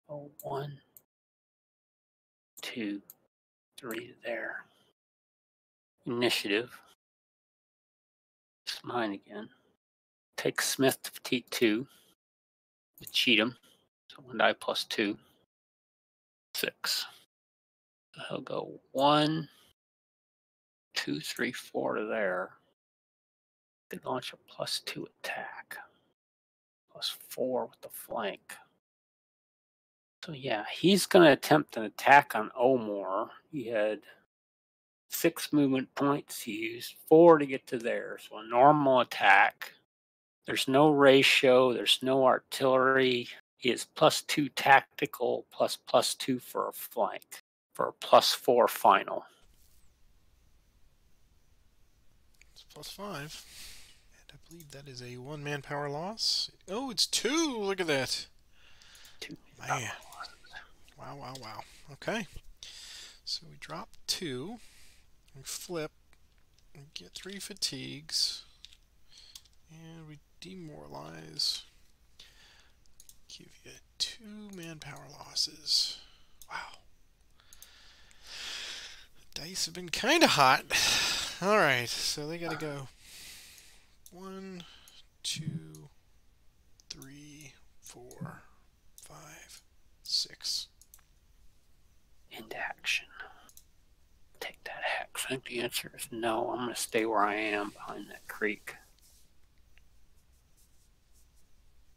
Oh, 1, 2, 3 to there. Initiative. It's mine again. Take Smith to fatigue 2. With Cheatham. So 1 die +2. 6. So he'll go 1, 2, 3, 4 to there. They launch a +2 attack. +4 with the flank. So yeah, he's going to attempt an attack on Omore. He had 6 movement points. He used 4 to get to there. So a normal attack. There's no ratio. There's no artillery. He is +2 tactical +2 for a flank. For a +4 final. It's +5. And I believe that is a 1 manpower loss. Oh, it's 2! Look at that. 2 Man. Wow. Okay. So we drop 2. We flip. We get 3 fatigues. And we demoralize. Give you 2 manpower losses. Wow. Dice have been kind of hot. Alright, so they gotta go 1, 2, 3, 4, 5, 6. Into action. Take that hex. I think the answer is no. I'm going to stay where I am behind that creek.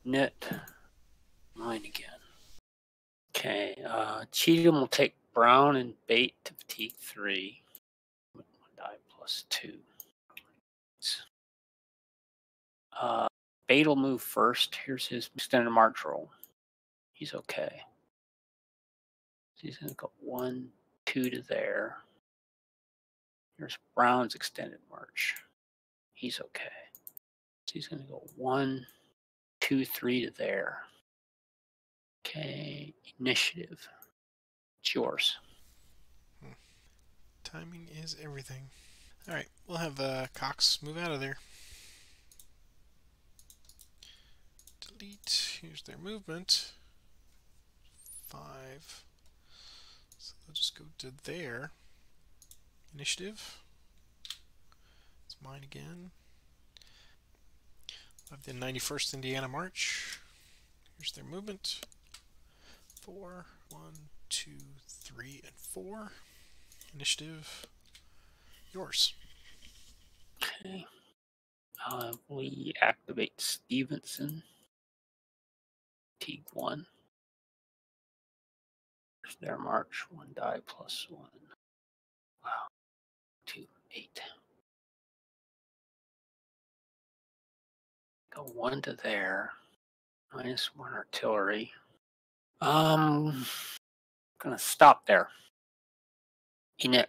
Knit. Mine again. Okay. Cheatham will take brown and bait to fatigue 3. 1 die plus 2. Bait will move first. Here's his extended march roll. He's okay. So he's going to go 1, 2 to there. Here's Brown's extended march. He's okay. So he's going to go 1, 2, 3 to there. Okay, initiative. It's yours. Timing is everything. Alright, we'll have Cox move out of there. Delete. Here's their movement. 5. So they'll just go to there. Initiative. It's mine again. We'll have the 91st Indiana March. Here's their movement. 4. 1, 2, 3, and 4. Initiative. Yours. Okay. We activate Stevenson. Fatigue 1. There's their march. 1 die plus 1. Wow. 2, 8. Go 1 to there. -1 artillery. Gonna stop there. Init.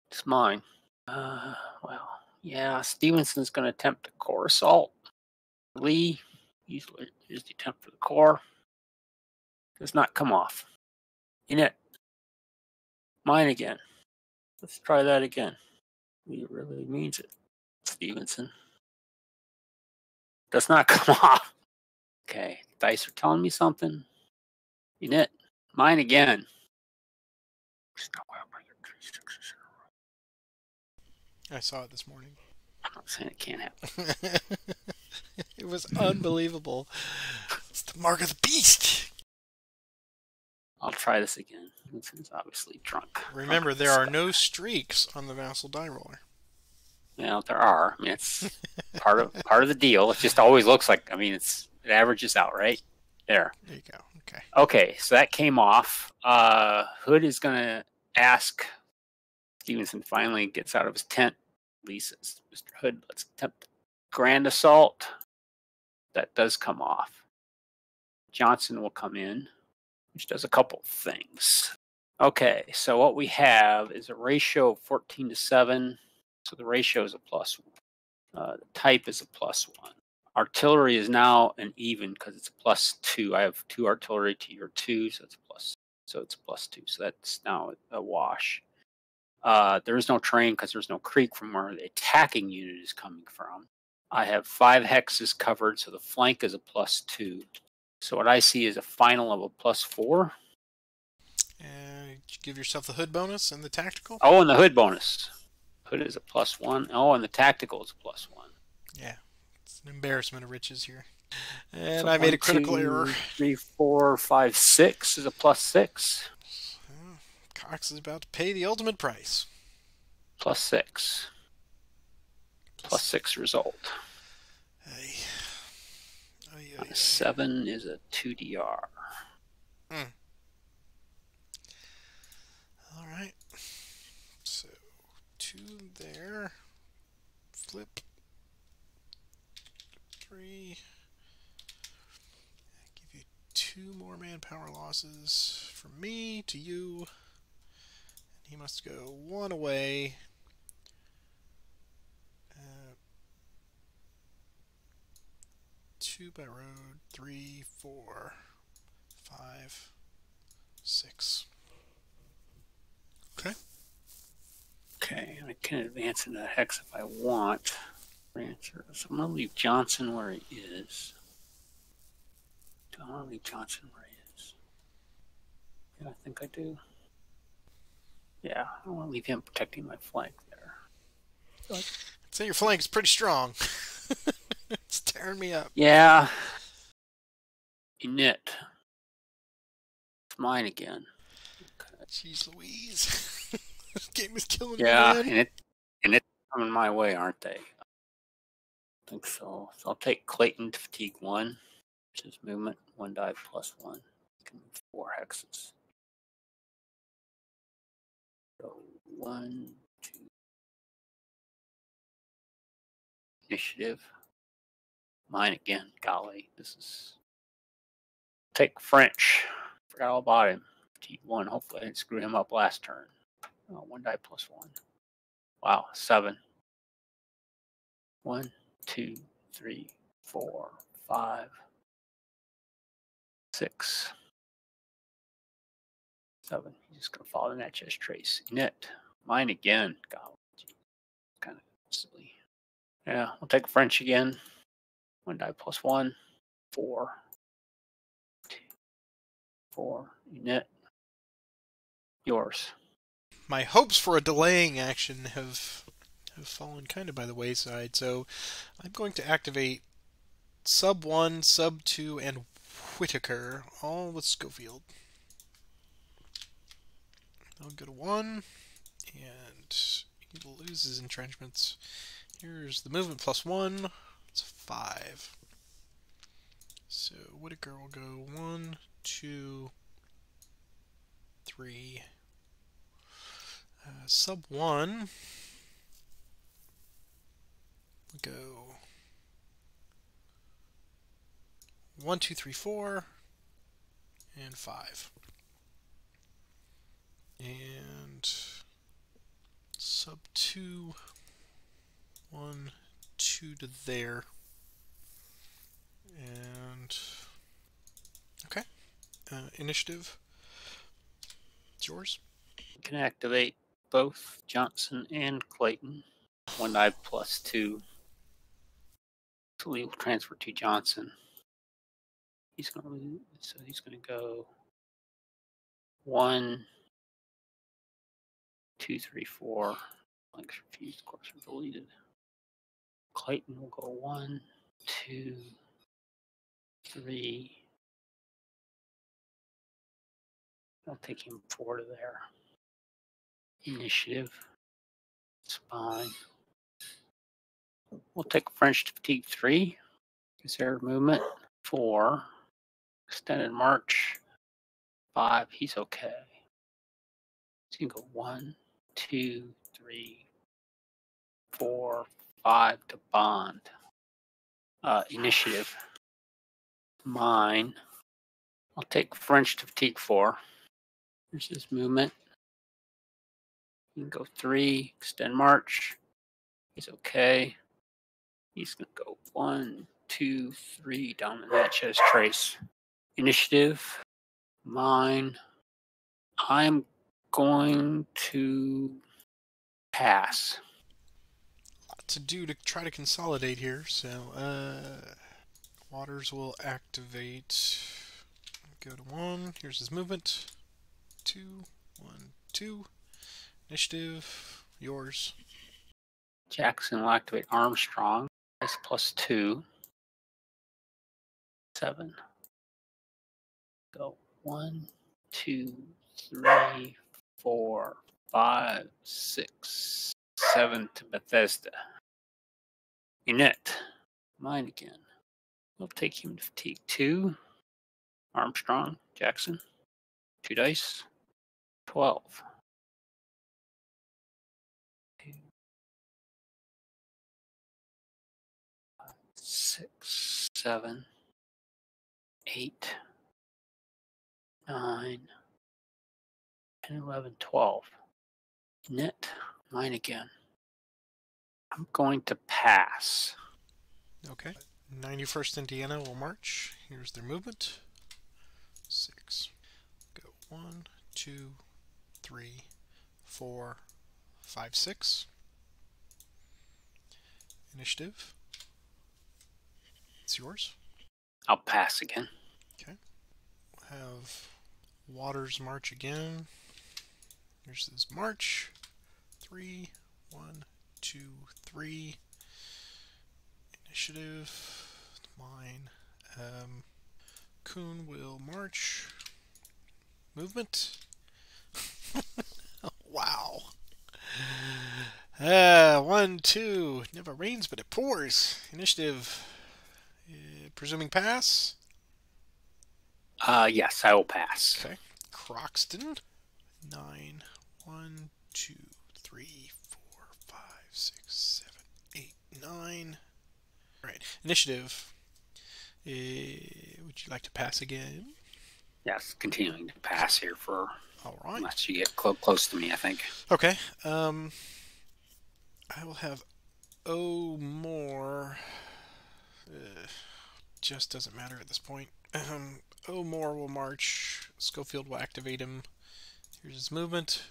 It's mine. Well, yeah, Stevenson's gonna attempt a core assault. Lee, usually is the attempt for the core. Does not come off. Init. Mine again. Let's try that again. He really means it. Stevenson. Does not come off. Okay, dice are telling me something. Init. Mine again. I saw it this morning. I'm not saying it can't happen. It was unbelievable. It's the mark of the beast. I'll try this again. This is obviously drunk. Remember, there are no streaks on the Vassal die roller. Well, there are. I mean, it's part of the deal. It just always looks like. I mean, it averages out, right? There. There you go. Okay. Okay, so that came off. Hood is going to ask. Stevenson finally gets out of his tent. Lee says, "Mr. Hood, let's attempt grand assault." That does come off. Johnson will come in, which does a couple things. Okay, so what we have is a ratio of 14 to 7. So the ratio is a +1. The type is a +1. Artillery is now an even because it's a +2. I have 2 artillery to your 2, so it's +2. So that's now a wash. There is no terrain because there's no creek from where the attacking unit is coming from. I have 5 hexes covered, so the flank is a +2. So what I see is a final of a +4. And give yourself the hood bonus and the tactical. Oh, and the hood bonus. Hood is a +1. Oh, and the tactical is a +1. Yeah, it's an embarrassment of riches here. And So I made 1, a critical 2, error. 3, 4, 5, 6 is a +6. Cox is about to pay the ultimate price. +6. +6 result. Hey. A 7 is a 2DR. All right. So 2 there. Flip. 3. Give you 2 more manpower losses from me to you. And he must go 1 away. 2 by road. 3, 4, 5, 6. Okay. Okay, I can advance into the hex if I want. So I'm going to leave Johnson where he is. Do So I don't know how many Johnson Ray is. Yeah, I think I do. Yeah, I don't want to leave him protecting my flank there. I'd say your flank is pretty strong. It's tearing me up. Yeah. Init. It's mine again. Okay. Jeez Louise. This game is killing me, Yeah, man. and it's coming my way, aren't they? I think so. So I'll take Clayton to fatigue 1, which is movement, 1 die plus 1. You can move 4 hexes. So 1, 2. Initiative. Mine again. Golly, this is. Take French. Forgot all about him. Fatigue 1. Hopefully I didn't screw him up last turn. Oh, 1 die plus 1. Wow, 7. 1, 2, 3, 4, 5, 6, 7. He's just gonna follow that chest trace. Init. Mine again. God, kind of silly. Yeah, we'll take French again. 1 die plus 1. 4. 2, 4. Init. Yours. My hopes for a delaying action have fallen kind of by the wayside, so I'm going to activate Sub 1, Sub 2, and Whitaker, all with Schofield. I'll go to 1, and he will lose his entrenchments. Here's the movement plus 1. It's 5. So Whitaker will go 1, 2, 3. Sub 1 will go 1, 2, 3, 4, and 5. And Sub 2, 1, 2 to there. And okay. Initiative. It's yours. You can activate both Johnson and Clayton. 1 die plus 2. So we will transfer to Johnson. He's gonna lose, so he's gonna go 1, 2, 3, 4. Blanks refused, of course, are deleted. Clayton will go 1, 2, 3. I'll take him 4 to there. Initiative. It's fine. We'll take French to fatigue 3. Is there movement? 4. Extended march. 5. He's okay. So you can go 1, 2, 3, 4, 5 to bond. Initiative. Mine. I'll take French to fatigue 4. Here's his movement. You can go 3, extend march. He's okay. He's going to go 1, 2, 3 down the Natchez trace. Initiative. Mine. I'm going to pass. A lot to do to try to consolidate here, so Waters will activate. Go to 1. Here's his movement. 2, 1, 2. Initiative. Yours. Jackson will activate Armstrong. That's plus 2. 7. Go 1, 2, 3, 4, 5, 6, 7 to Bethesda. Unit. Mine again. We'll take him to fatigue 2. Armstrong, Jackson. 2 dice. 12. 2, 5, 6, 7, 8, 9, 10, 11, 12. Unit. Mine again. I'm going to pass. Okay. 91st Indiana will march. Here's their movement. 6. Go 1, 2, 3, 4, 5, 6. Initiative. It's yours. I'll pass again. Okay. We'll have Waters march again. Here's this march. 3, 1, 2, 3. Initiative. Mine. Kuhn will march. Movement. Wow. 1, 2. Never rains, but it pours. Initiative. Presuming pass. Yes, I will pass. Okay. Croxton. 9. 1, 2, 3, 4, 5, 6, 7, 8, 9. All right. Initiative. Would you like to pass again? Yes, continuing to pass here for. All right. Unless you get close to me, I think. Okay. I will have O more. Just doesn't matter at this point. O more will march. Schofield will activate him. Here's his movement.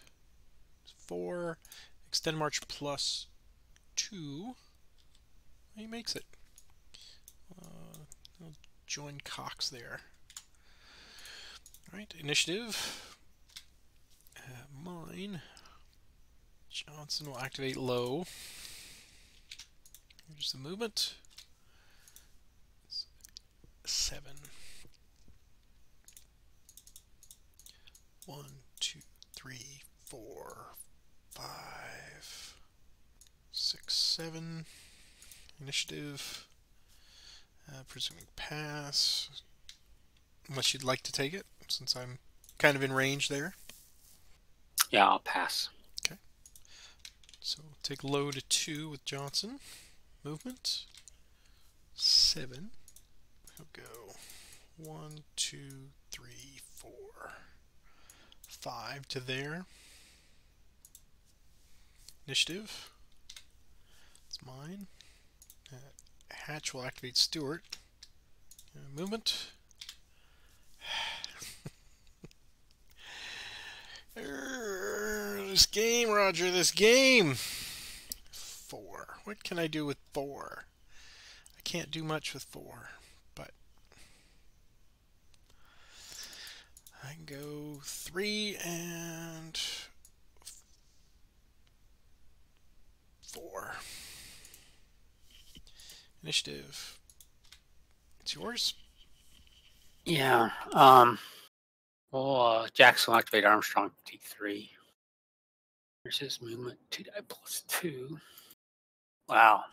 4. Extend march plus 2. He makes it. I'll join Cox there. Alright, initiative. Mine. Johnson will activate low. Here's the movement. 7. 1, 2, 3, 4, 5, 6, 7. Initiative. Presuming pass. Unless you'd like to take it, since I'm kind of in range there. Yeah, I'll pass. Okay. So take low to 2 with Johnson. Movement. 7. He'll go 1, 2, 3, 4, 5 to there. Initiative. It's mine. Hatch will activate Stewart. Movement. This game, Roger, this game. 4. What can I do with 4? I can't do much with 4, but I can go 3 and 4. Initiative. It's yours. Yeah. Well, Jackson will activate Armstrong T3. Here's his movement. 2 die plus 2. Wow.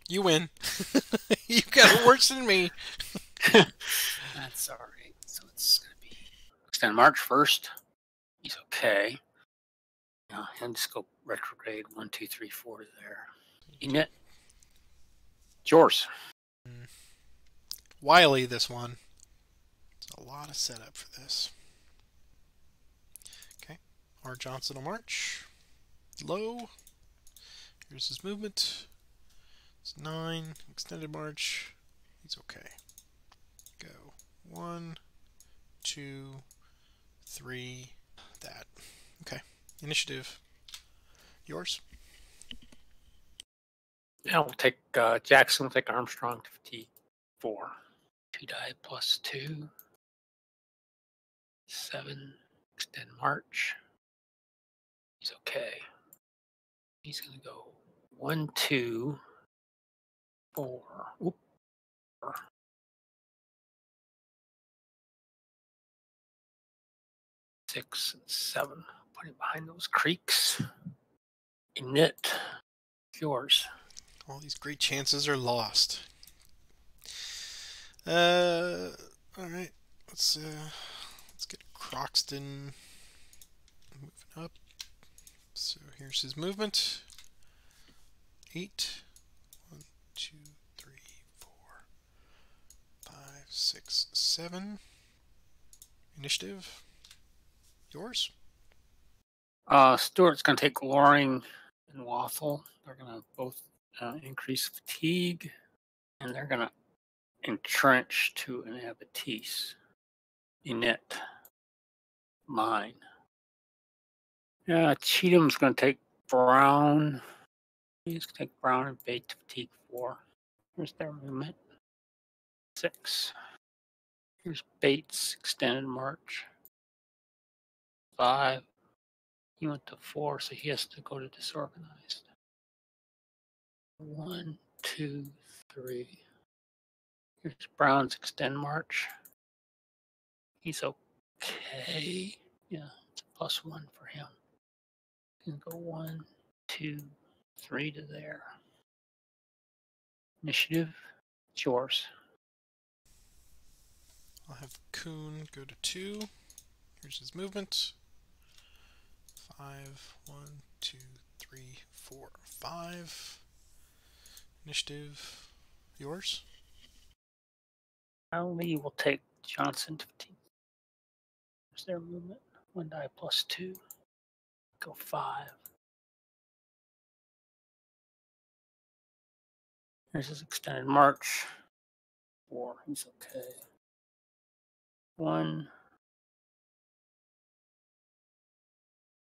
You win. You got it worse than me. That's all right. So it's going to be extend March 1st. He's okay. And scope retrograde 1, 2, 3, 4 there. Unit. It's yours. Wily, this one. It's a lot of setup for this. Okay. R. Johnson will march. Low. Here's his movement. It's 9. Extended march. He's okay. Go. 1, 2, 3. That. Okay. Initiative. Yours. Now we'll take Jackson will take Armstrong to T4. 2 die plus 2. 7. Extend March. He's okay. He's going to go 1, 2, 4. Oop. 6, 7. Put it behind those creeks. Knit. Yours. All these great chances are lost. All right. Let's get Croxton moving up. So here's his movement. 8. 1, 2, 3, 4, 5, 6, 7. Initiative. Yours. Stewart's going to take Loring and Waffle. They're going to both increase fatigue, and they're going to entrench to an abattis. Unit. Mine. Cheatham's going to take Brown. He's going to take Brown and bait to fatigue 4. Here's their movement. 6. Here's Bates, extended march. 5. He went to 4, so he has to go to disorganized. 1, 2, 3. Here's Brown's extend march. He's okay. Yeah, it's a +1 for him. He can go 1, 2, 3 to there. Initiative, it's yours. I'll have Kuhn go to 2. Here's his movement. 5, 1, 2, 3, 4, 5. Initiative, yours. Lee will take Johnson to 15. There's their movement. 1 die +2. Go 5. Here's his extended march. 4. He's okay. 1,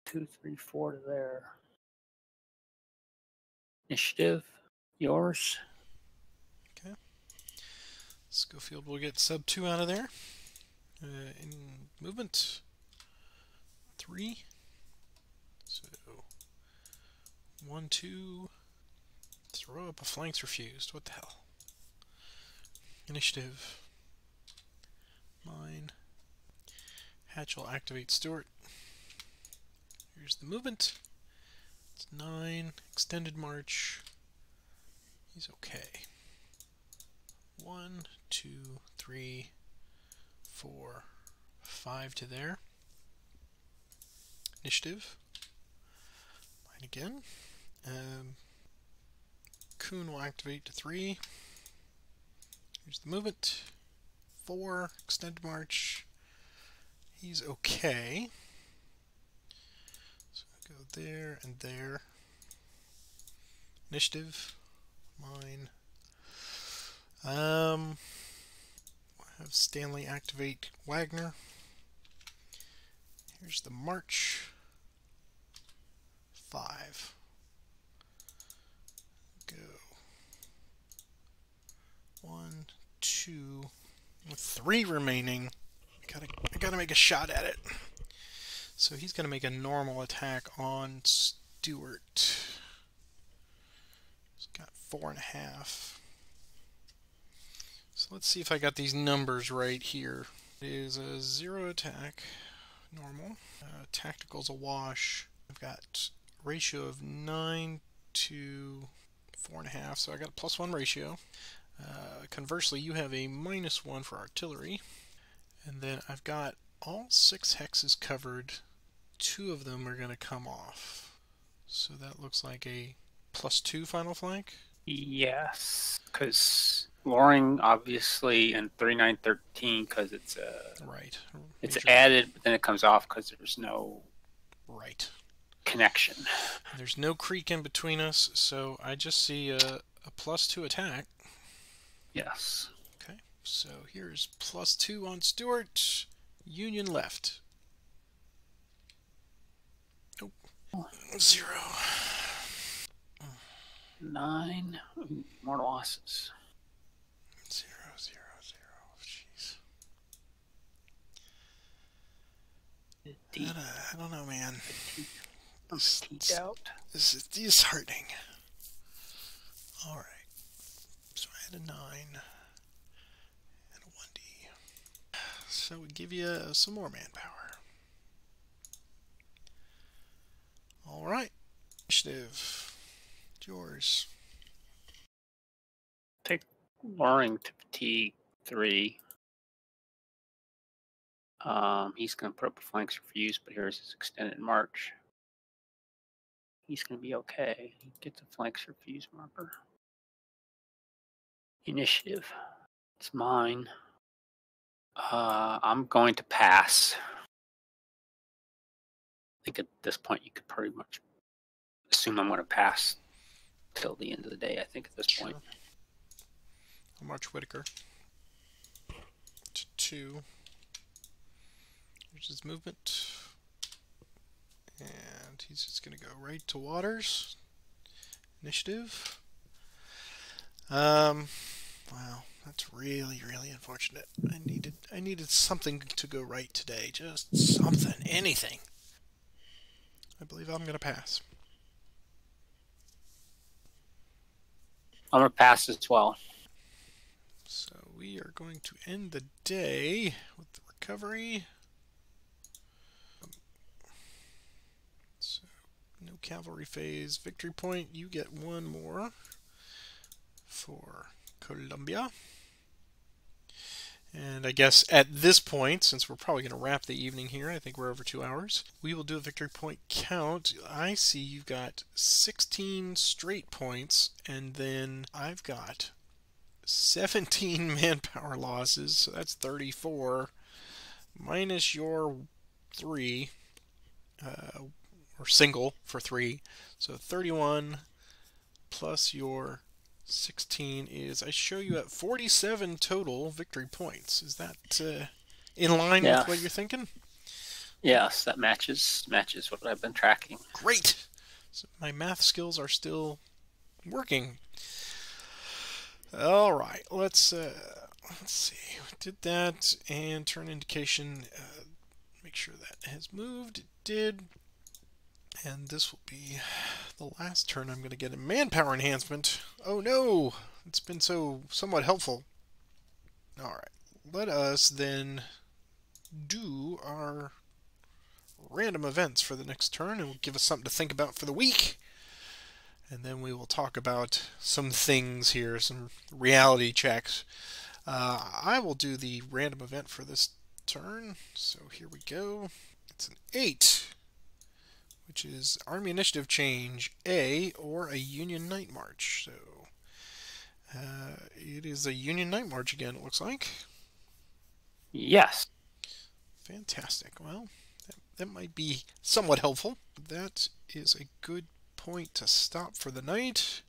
2, 3, 4 to there. Initiative, yours. Okay. Schofield will get sub 2 out of there. In movement, 3. So 1, 2. Throw up a flanks refused. What the hell? Initiative. Mine. Hatch will activate Stewart. Here's the movement. It's 9. Extended march. He's okay. 1, 2, 3, 4, 5 to there. Initiative. Mine again. Kuhn will activate to 3. Here's the movement. 4. Extended march. He's okay. So go there and there. Initiative. Mine. We'll have Stanley activate Wagner. Here's the march. 5. Go. 1, 2, with 3 remaining. I gotta make a shot at it. So he's gonna make a normal attack on Stewart. He's got 4.5. So let's see if I got these numbers right here. It is a 0 attack, normal. Tactical's a wash. I've got ratio of 9 to 4.5, so I got a +1 ratio. Conversely, you have a -1 for artillery. And then I've got all 6 hexes covered. 2 of them are going to come off. So that looks like a +2 final flank? Yes, because Loring obviously in 3913 because it's right. It's Major added, but then it comes off because there's no right connection. There's no creek in between us, so I just see a +2 attack. Yes. Okay, so here's +2 on Stewart. Union left. Nope. 0. 9. Ooh, more losses. 0, 0, 0. Jeez. I don't know, man. I'm fatigued out. This is disheartening. Alright. So I had a 9 and a 1D. So we give you some more manpower. Alright. Initiative. It's yours. Take Loring to fatigue 3. He's going to put up a flanks refuse, but here's his extended march. He's going to be okay. He gets a flanks refuse marker. Initiative. It's mine. I'm going to pass. I think at this point you could pretty much assume I'm going to pass till the end of the day, I think, at this point. I'll march Whitaker to 2. Here's his movement. And he's just going to go right to Waters. Initiative. Wow, that's really, really unfortunate. I needed something to go right today. Just something, anything. I believe I'm gonna pass. I'm gonna pass as well. So we are going to end the day with the recovery. So no cavalry phase. Victory point. You get one more for Columbia. And I guess at this point, since we're probably going to wrap the evening here, I think we're over 2 hours, we will do a victory point count. I see you've got 16 straight points, and then I've got 17 manpower losses, so that's 34, minus your 3, or single for 3, so 31, plus your 16 is, I show you at 47 total victory points. Is that in line with what you're thinking? Yes, that matches what I've been tracking. Great. So my math skills are still working. All right, let's see. We did that, and turn indication. Make sure that has moved. It did. And this will be the last turn I'm going to get a manpower enhancement. Oh no! It's been somewhat helpful. Alright, let us then do our random events for the next turn, and will give us something to think about for the week. And then we will talk about some things here, some reality checks. I will do the random event for this turn. So here we go. It's an 8. Which is Army Initiative Change A or a Union Night March. So it is a Union Night March again, it looks like. Yes. Fantastic. Well, that might be somewhat helpful. That is a good point to stop for the night.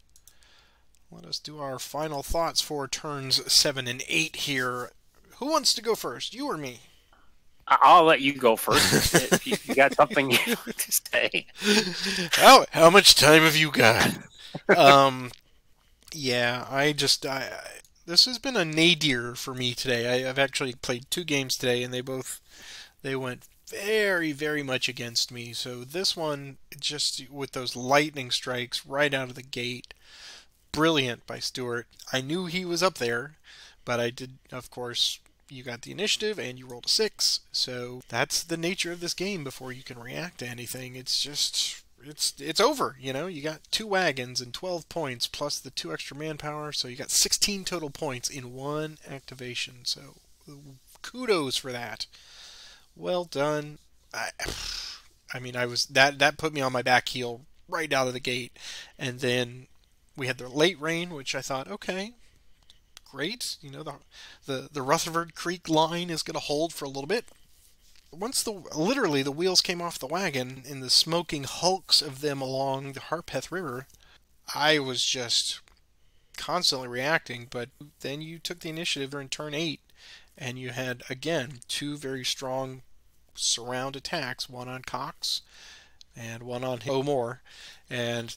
Let us do our final thoughts for turns 7 and 8 here. Who wants to go first, you or me? I'll let you go first if you got something you want to say. How much time have you got? Yeah, this has been a nadir for me today. I've actually played 2 games today, and they went very, very much against me. So this one, just with those lightning strikes right out of the gate, brilliant by Stuart. I knew he was up there, but I did, of course. You got the initiative and you rolled a 6, so that's the nature of this game before you can react to anything. It's just, it's over, you know? You got 2 wagons and 12 points plus the 2 extra manpower, so you got 16 total points in 1 activation, so kudos for that. Well done. I mean, that put me on my back heel right out of the gate, and then we had the late rain, which I thought, okay, great, you know, the Rutherford Creek line is going to hold for a little bit. Once literally the wheels came off the wagon in the smoking hulks of them along the Harpeth River, I was just constantly reacting. But then you took the initiative during turn 8, and you had again 2 very strong surround attacks, one on Cox and one on O'More, and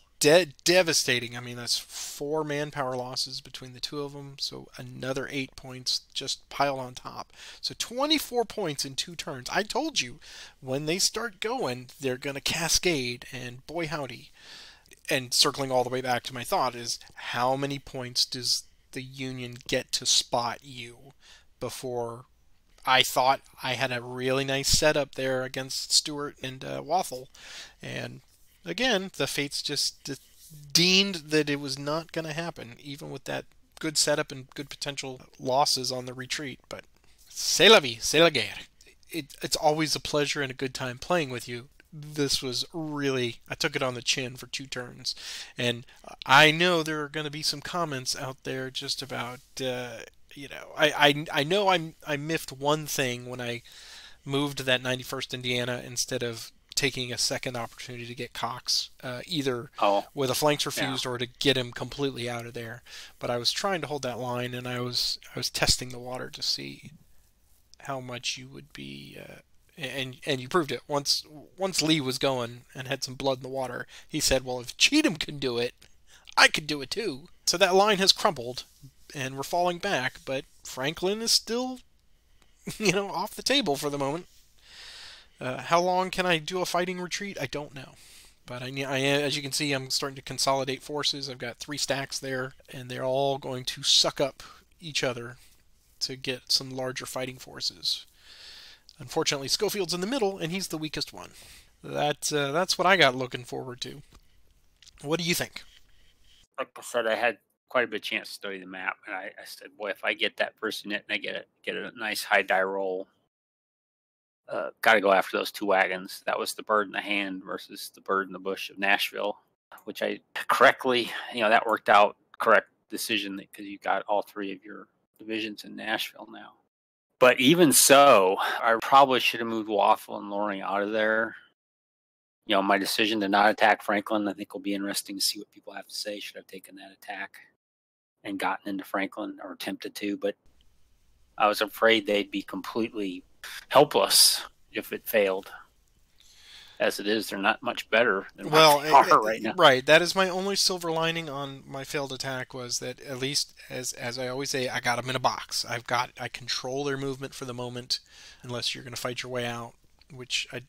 devastating. I mean, that's 4 manpower losses between the 2 of them, so another 8 points just piled on top. So 24 points in 2 turns. I told you, when they start going, they're going to cascade, and boy howdy. And circling all the way back to my thought is, how many points does the Union get to spot you before I thought I had a really nice setup there against Stewart and Waffle, and again, the fates just deemed that it was not going to happen, even with that good setup and good potential losses on the retreat. But c'est la vie, c'est la guerre. It's always a pleasure and a good time playing with you. This was really, I took it on the chin for 2 turns, and I know there are going to be some comments out there just about. You know, I know I miffed one thing when I moved to that 91st Indiana instead of taking a second opportunity to get Cox, either with a flanks refused or to get him completely out of there. But I was trying to hold that line, and I was testing the water to see how much you would be, and you proved it. Once Lee was going and had some blood in the water, he said, "Well, if Cheatham can do it, I could do it too." So that line has crumbled. and we're falling back, but Franklin is still, off the table for the moment. How long can I do a fighting retreat? I don't know. But as you can see, I'm starting to consolidate forces. I've got 3 stacks there, and they're all going to suck up each other to get some larger fighting forces. Unfortunately, Schofield's in the middle, and he's the weakest one. That's what I got looking forward to. What do you think? Like I said, I had quite a bit of chance to study the map, and I said, boy, if I get that person in and I get a nice high die roll, got to go after those 2 wagons. That was the bird in the hand versus the bird in the bush of Nashville, which I correctly, that worked out. Correct decision because you got all 3 of your divisions in Nashville now. But even so, I probably should have moved Waffle and Loring out of there. My decision to not attack Franklin, I think will be interesting to see what people have to say. Should I have taken that attack and gotten into Franklin, or attempted to? But I was afraid they'd be completely helpless if it failed. As it is, they're not much better than what they are right now. Right. That is my only silver lining on my failed attack, was that at least, as I always say, I got them in a box. I control their movement for the moment, unless you're going to fight your way out, which I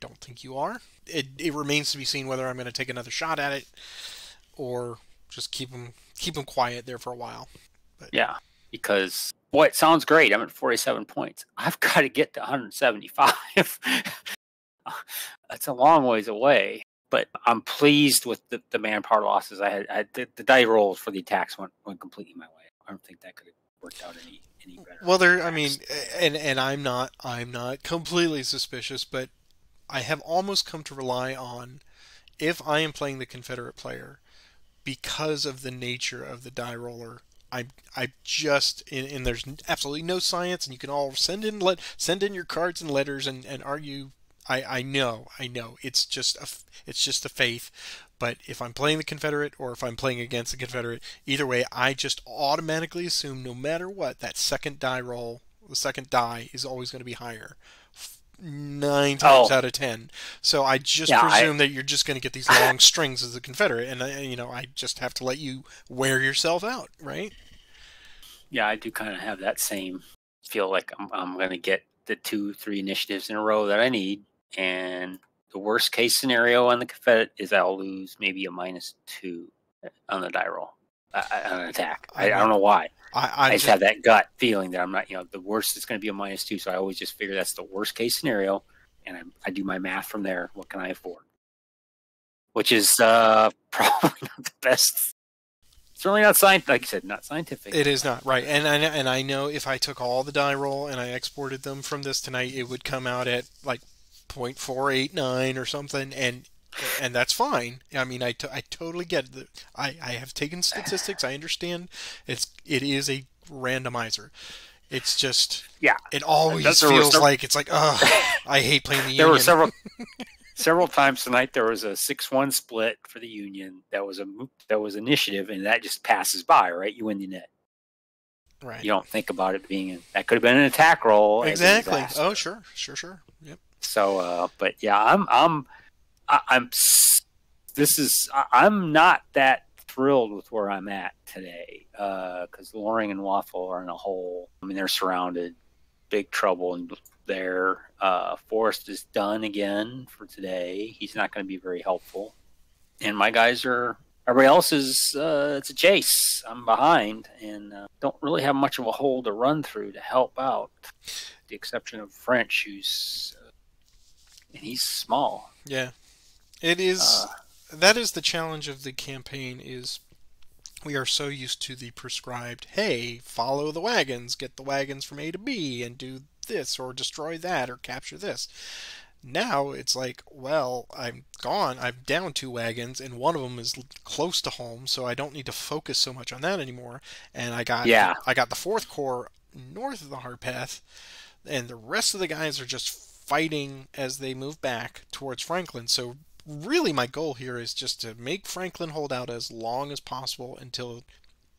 don't think you are. It remains to be seen whether I'm going to take another shot at it, or just keep them quiet there for a while. But yeah, because boy, it sounds great. I'm at 47 points. I've got to get to 175. That's a long ways away. But I'm pleased with the manpower losses. I had the die rolls for the attacks went completely my way. I don't think that could have worked out any better. Well, and I'm not completely suspicious, but I have almost come to rely on, if I am playing the Confederate player, because of the nature of the die roller, I just, and there's absolutely no science, and you can all send in your cards and letters and argue. I know it's just a faith, but if I'm playing the Confederate or if I'm playing against the Confederate, either way, I just automatically assume, no matter what, that second die roll, the second die is always going to be higher. 9 times out of 10. So I just presume that you're just going to get these long strings as a Confederate, and I just have to let you wear yourself out, right? Yeah, I do kind of have that same feel like I'm going to get the 2-3 initiatives in a row that I need, and the worst case scenario on the Confederate is I'll lose maybe a -2 on the die roll on an attack. I don't know why. I just have that gut feeling that I'm not, the worst is going to be a -2. So I always just figure that's the worst case scenario. And I do my math from there. What can I afford? Which is probably not the best. Certainly not scientific. Like you said, not scientific. It is not, right. And I know if I took all the die roll and I exported them from this tonight, it would come out at like 0.489 or something. And that's fine. I mean, I totally get it. I have taken statistics. I understand it is a randomizer. It's just, it always feels like it's like, oh, I hate playing the Union. There were several times tonight. There was a 6-1 split for the Union. That was initiative, and that just passes by, right? You win the net. Right. You don't think about it being that could have been an attack roll. Exactly. Oh, sure. Yep. So, but yeah, I'm not that thrilled with where I'm at today, because Loring and Waffle are in a hole. I mean, they're surrounded, big trouble in there. Forrest is done again for today. He's not going to be very helpful, and my guys are. Everybody else is. It's a chase. I'm behind, and don't really have much of a hole to run through to help out. With the exception of French, who's and he's small. Yeah. It is. That is the challenge of the campaign. Is we are so used to the prescribed, hey, follow the wagons, get the wagons from A to B, and do this or destroy that or capture this. Now it's like, well, I'm gone. I'm down 2 wagons, and one of them is close to home, so I don't need to focus so much on that anymore. And I got the 4th Corps north of the Harpath, and the rest of the guys are just fighting as they move back towards Franklin. So really my goal here is just to make Franklin hold out as long as possible until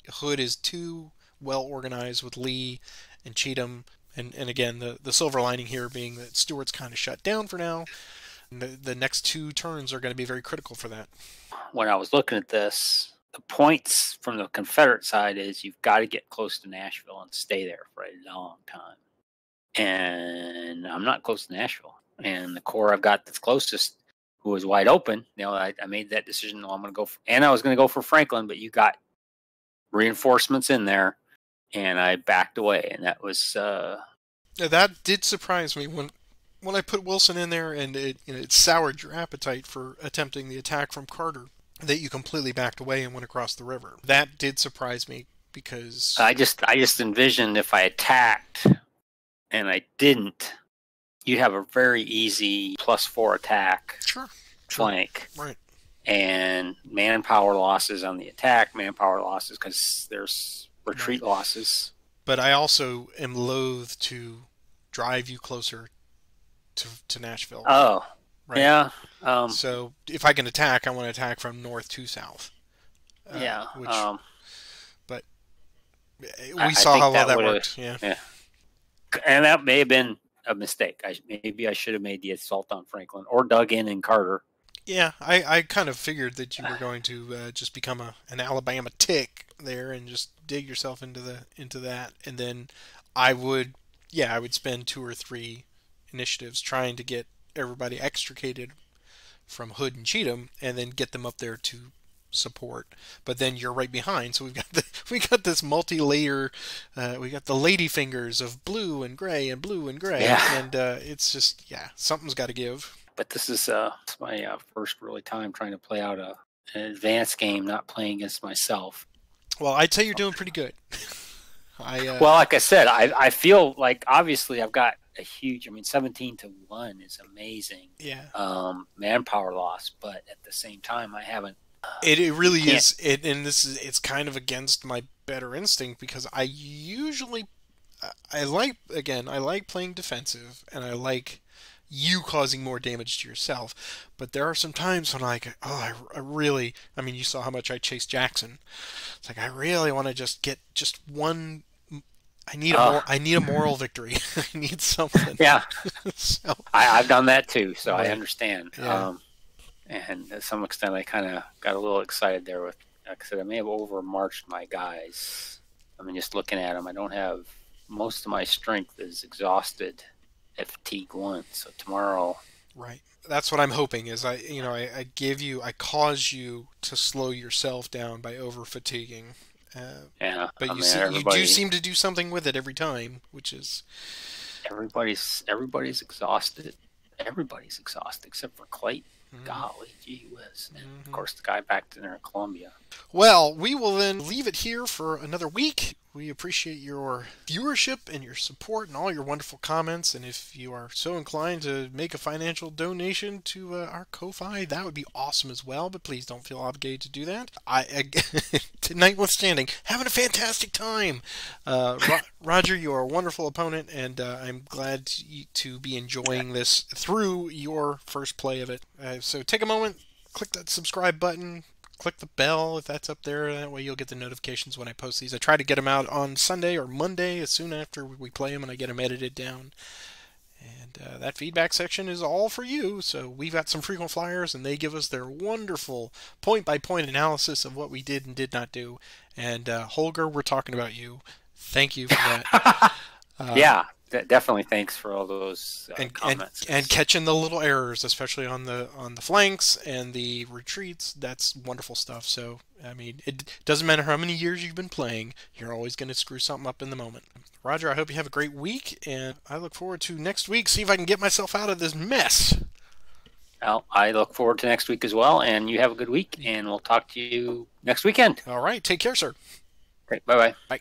Hood is too well organized with Lee and Cheatham. And again, the silver lining here being that Stuart's kind of shut down for now. And the next 2 turns are going to be very critical for that. When I was looking at this, the points from the Confederate side is you've got to get close to Nashville and stay there for a long time. And I'm not close to Nashville. And the corps I've got that's closest, who was wide open, I made that decision. I'm going to go and I was going to go for Franklin, but you got reinforcements in there, and I backed away. And that was that did surprise me when I put Wilson in there, and it soured your appetite for attempting the attack from Carter, that you completely backed away and went across the river. That did surprise me, because I just envisioned if I attacked and I didn't, you'd have a very easy +4 attack flank. Right. And manpower losses on the attack, manpower losses because there's retreat losses. But I also am loath to drive you closer to Nashville. Oh, right. Yeah. So if I can attack, I want to attack from north to south. Yeah. But we saw how well that worked. Yeah. And that may have been a mistake. Maybe I should have made the assault on Franklin or dug in Carter. Yeah, I kind of figured that you were going to just become an Alabama tick there and just dig yourself into that, and then I would spend 2 or 3 initiatives trying to get everybody extricated from Hood and Cheatham, and then get them up there to support. But then you're right behind, so we got this multi-layer. We got the lady fingers of blue and gray and blue and gray, and it's just something's got to give. But this is my first really time trying to play out an advanced game, not playing against myself. Well, I'd say you're doing pretty good. Well, like I said, I feel like obviously I've got a huge. 17-1 is amazing. Yeah. Manpower loss, but at the same time, I haven't. It really is. It's kind of against my better instinct, because I like playing defensive, and I like you causing more damage to yourself. But there are some times when I really, you saw how much I chased Jackson. It's like I really want to just get just one. I need a moral victory. I need something. Yeah. So, I've done that too, so right. I understand. Yeah. And to some extent, I kind of got a little excited there with. Like I said, I may have overmarched my guys. Just looking at them, I don't have most of my strength is exhausted at fatigue 1. So tomorrow, right. That's what I'm hoping is I cause you to slow yourself down by over fatiguing. But you do seem to do something with it every time, which is everybody's exhausted. Everybody's exhausted except for Clayton. Golly, gee whiz. And of course, the guy back there in Columbia. Well, we will then leave it here for another week. We appreciate your viewership and your support and all your wonderful comments. And if you are so inclined to make a financial donation to our Ko-Fi, that would be awesome as well. But please don't feel obligated to do that. Tonight withstanding, having a fantastic time. Roger, you are a wonderful opponent, and I'm glad to be enjoying this through your first play of it. So take a moment, click that subscribe button. Click the bell if that's up there. That way you'll get the notifications when I post these. I try to get them out on Sunday or Monday as soon after we play them, and I get them edited down. And that feedback section is all for you. So we've got some frequent flyers, and they give us their wonderful point-by-point analysis of what we did and did not do. And Holger, we're talking about you. Thank you for that. Yeah. Definitely thanks for all those comments. And catching the little errors, especially on the flanks and the retreats. That's wonderful stuff. So, it doesn't matter how many years you've been playing, you're always going to screw something up in the moment. Roger, I hope you have a great week, and I look forward to next week, see if I can get myself out of this mess. Well, I look forward to next week as well, and you have a good week, and we'll talk to you next weekend. All right, take care, sir. Great, bye-bye. Bye.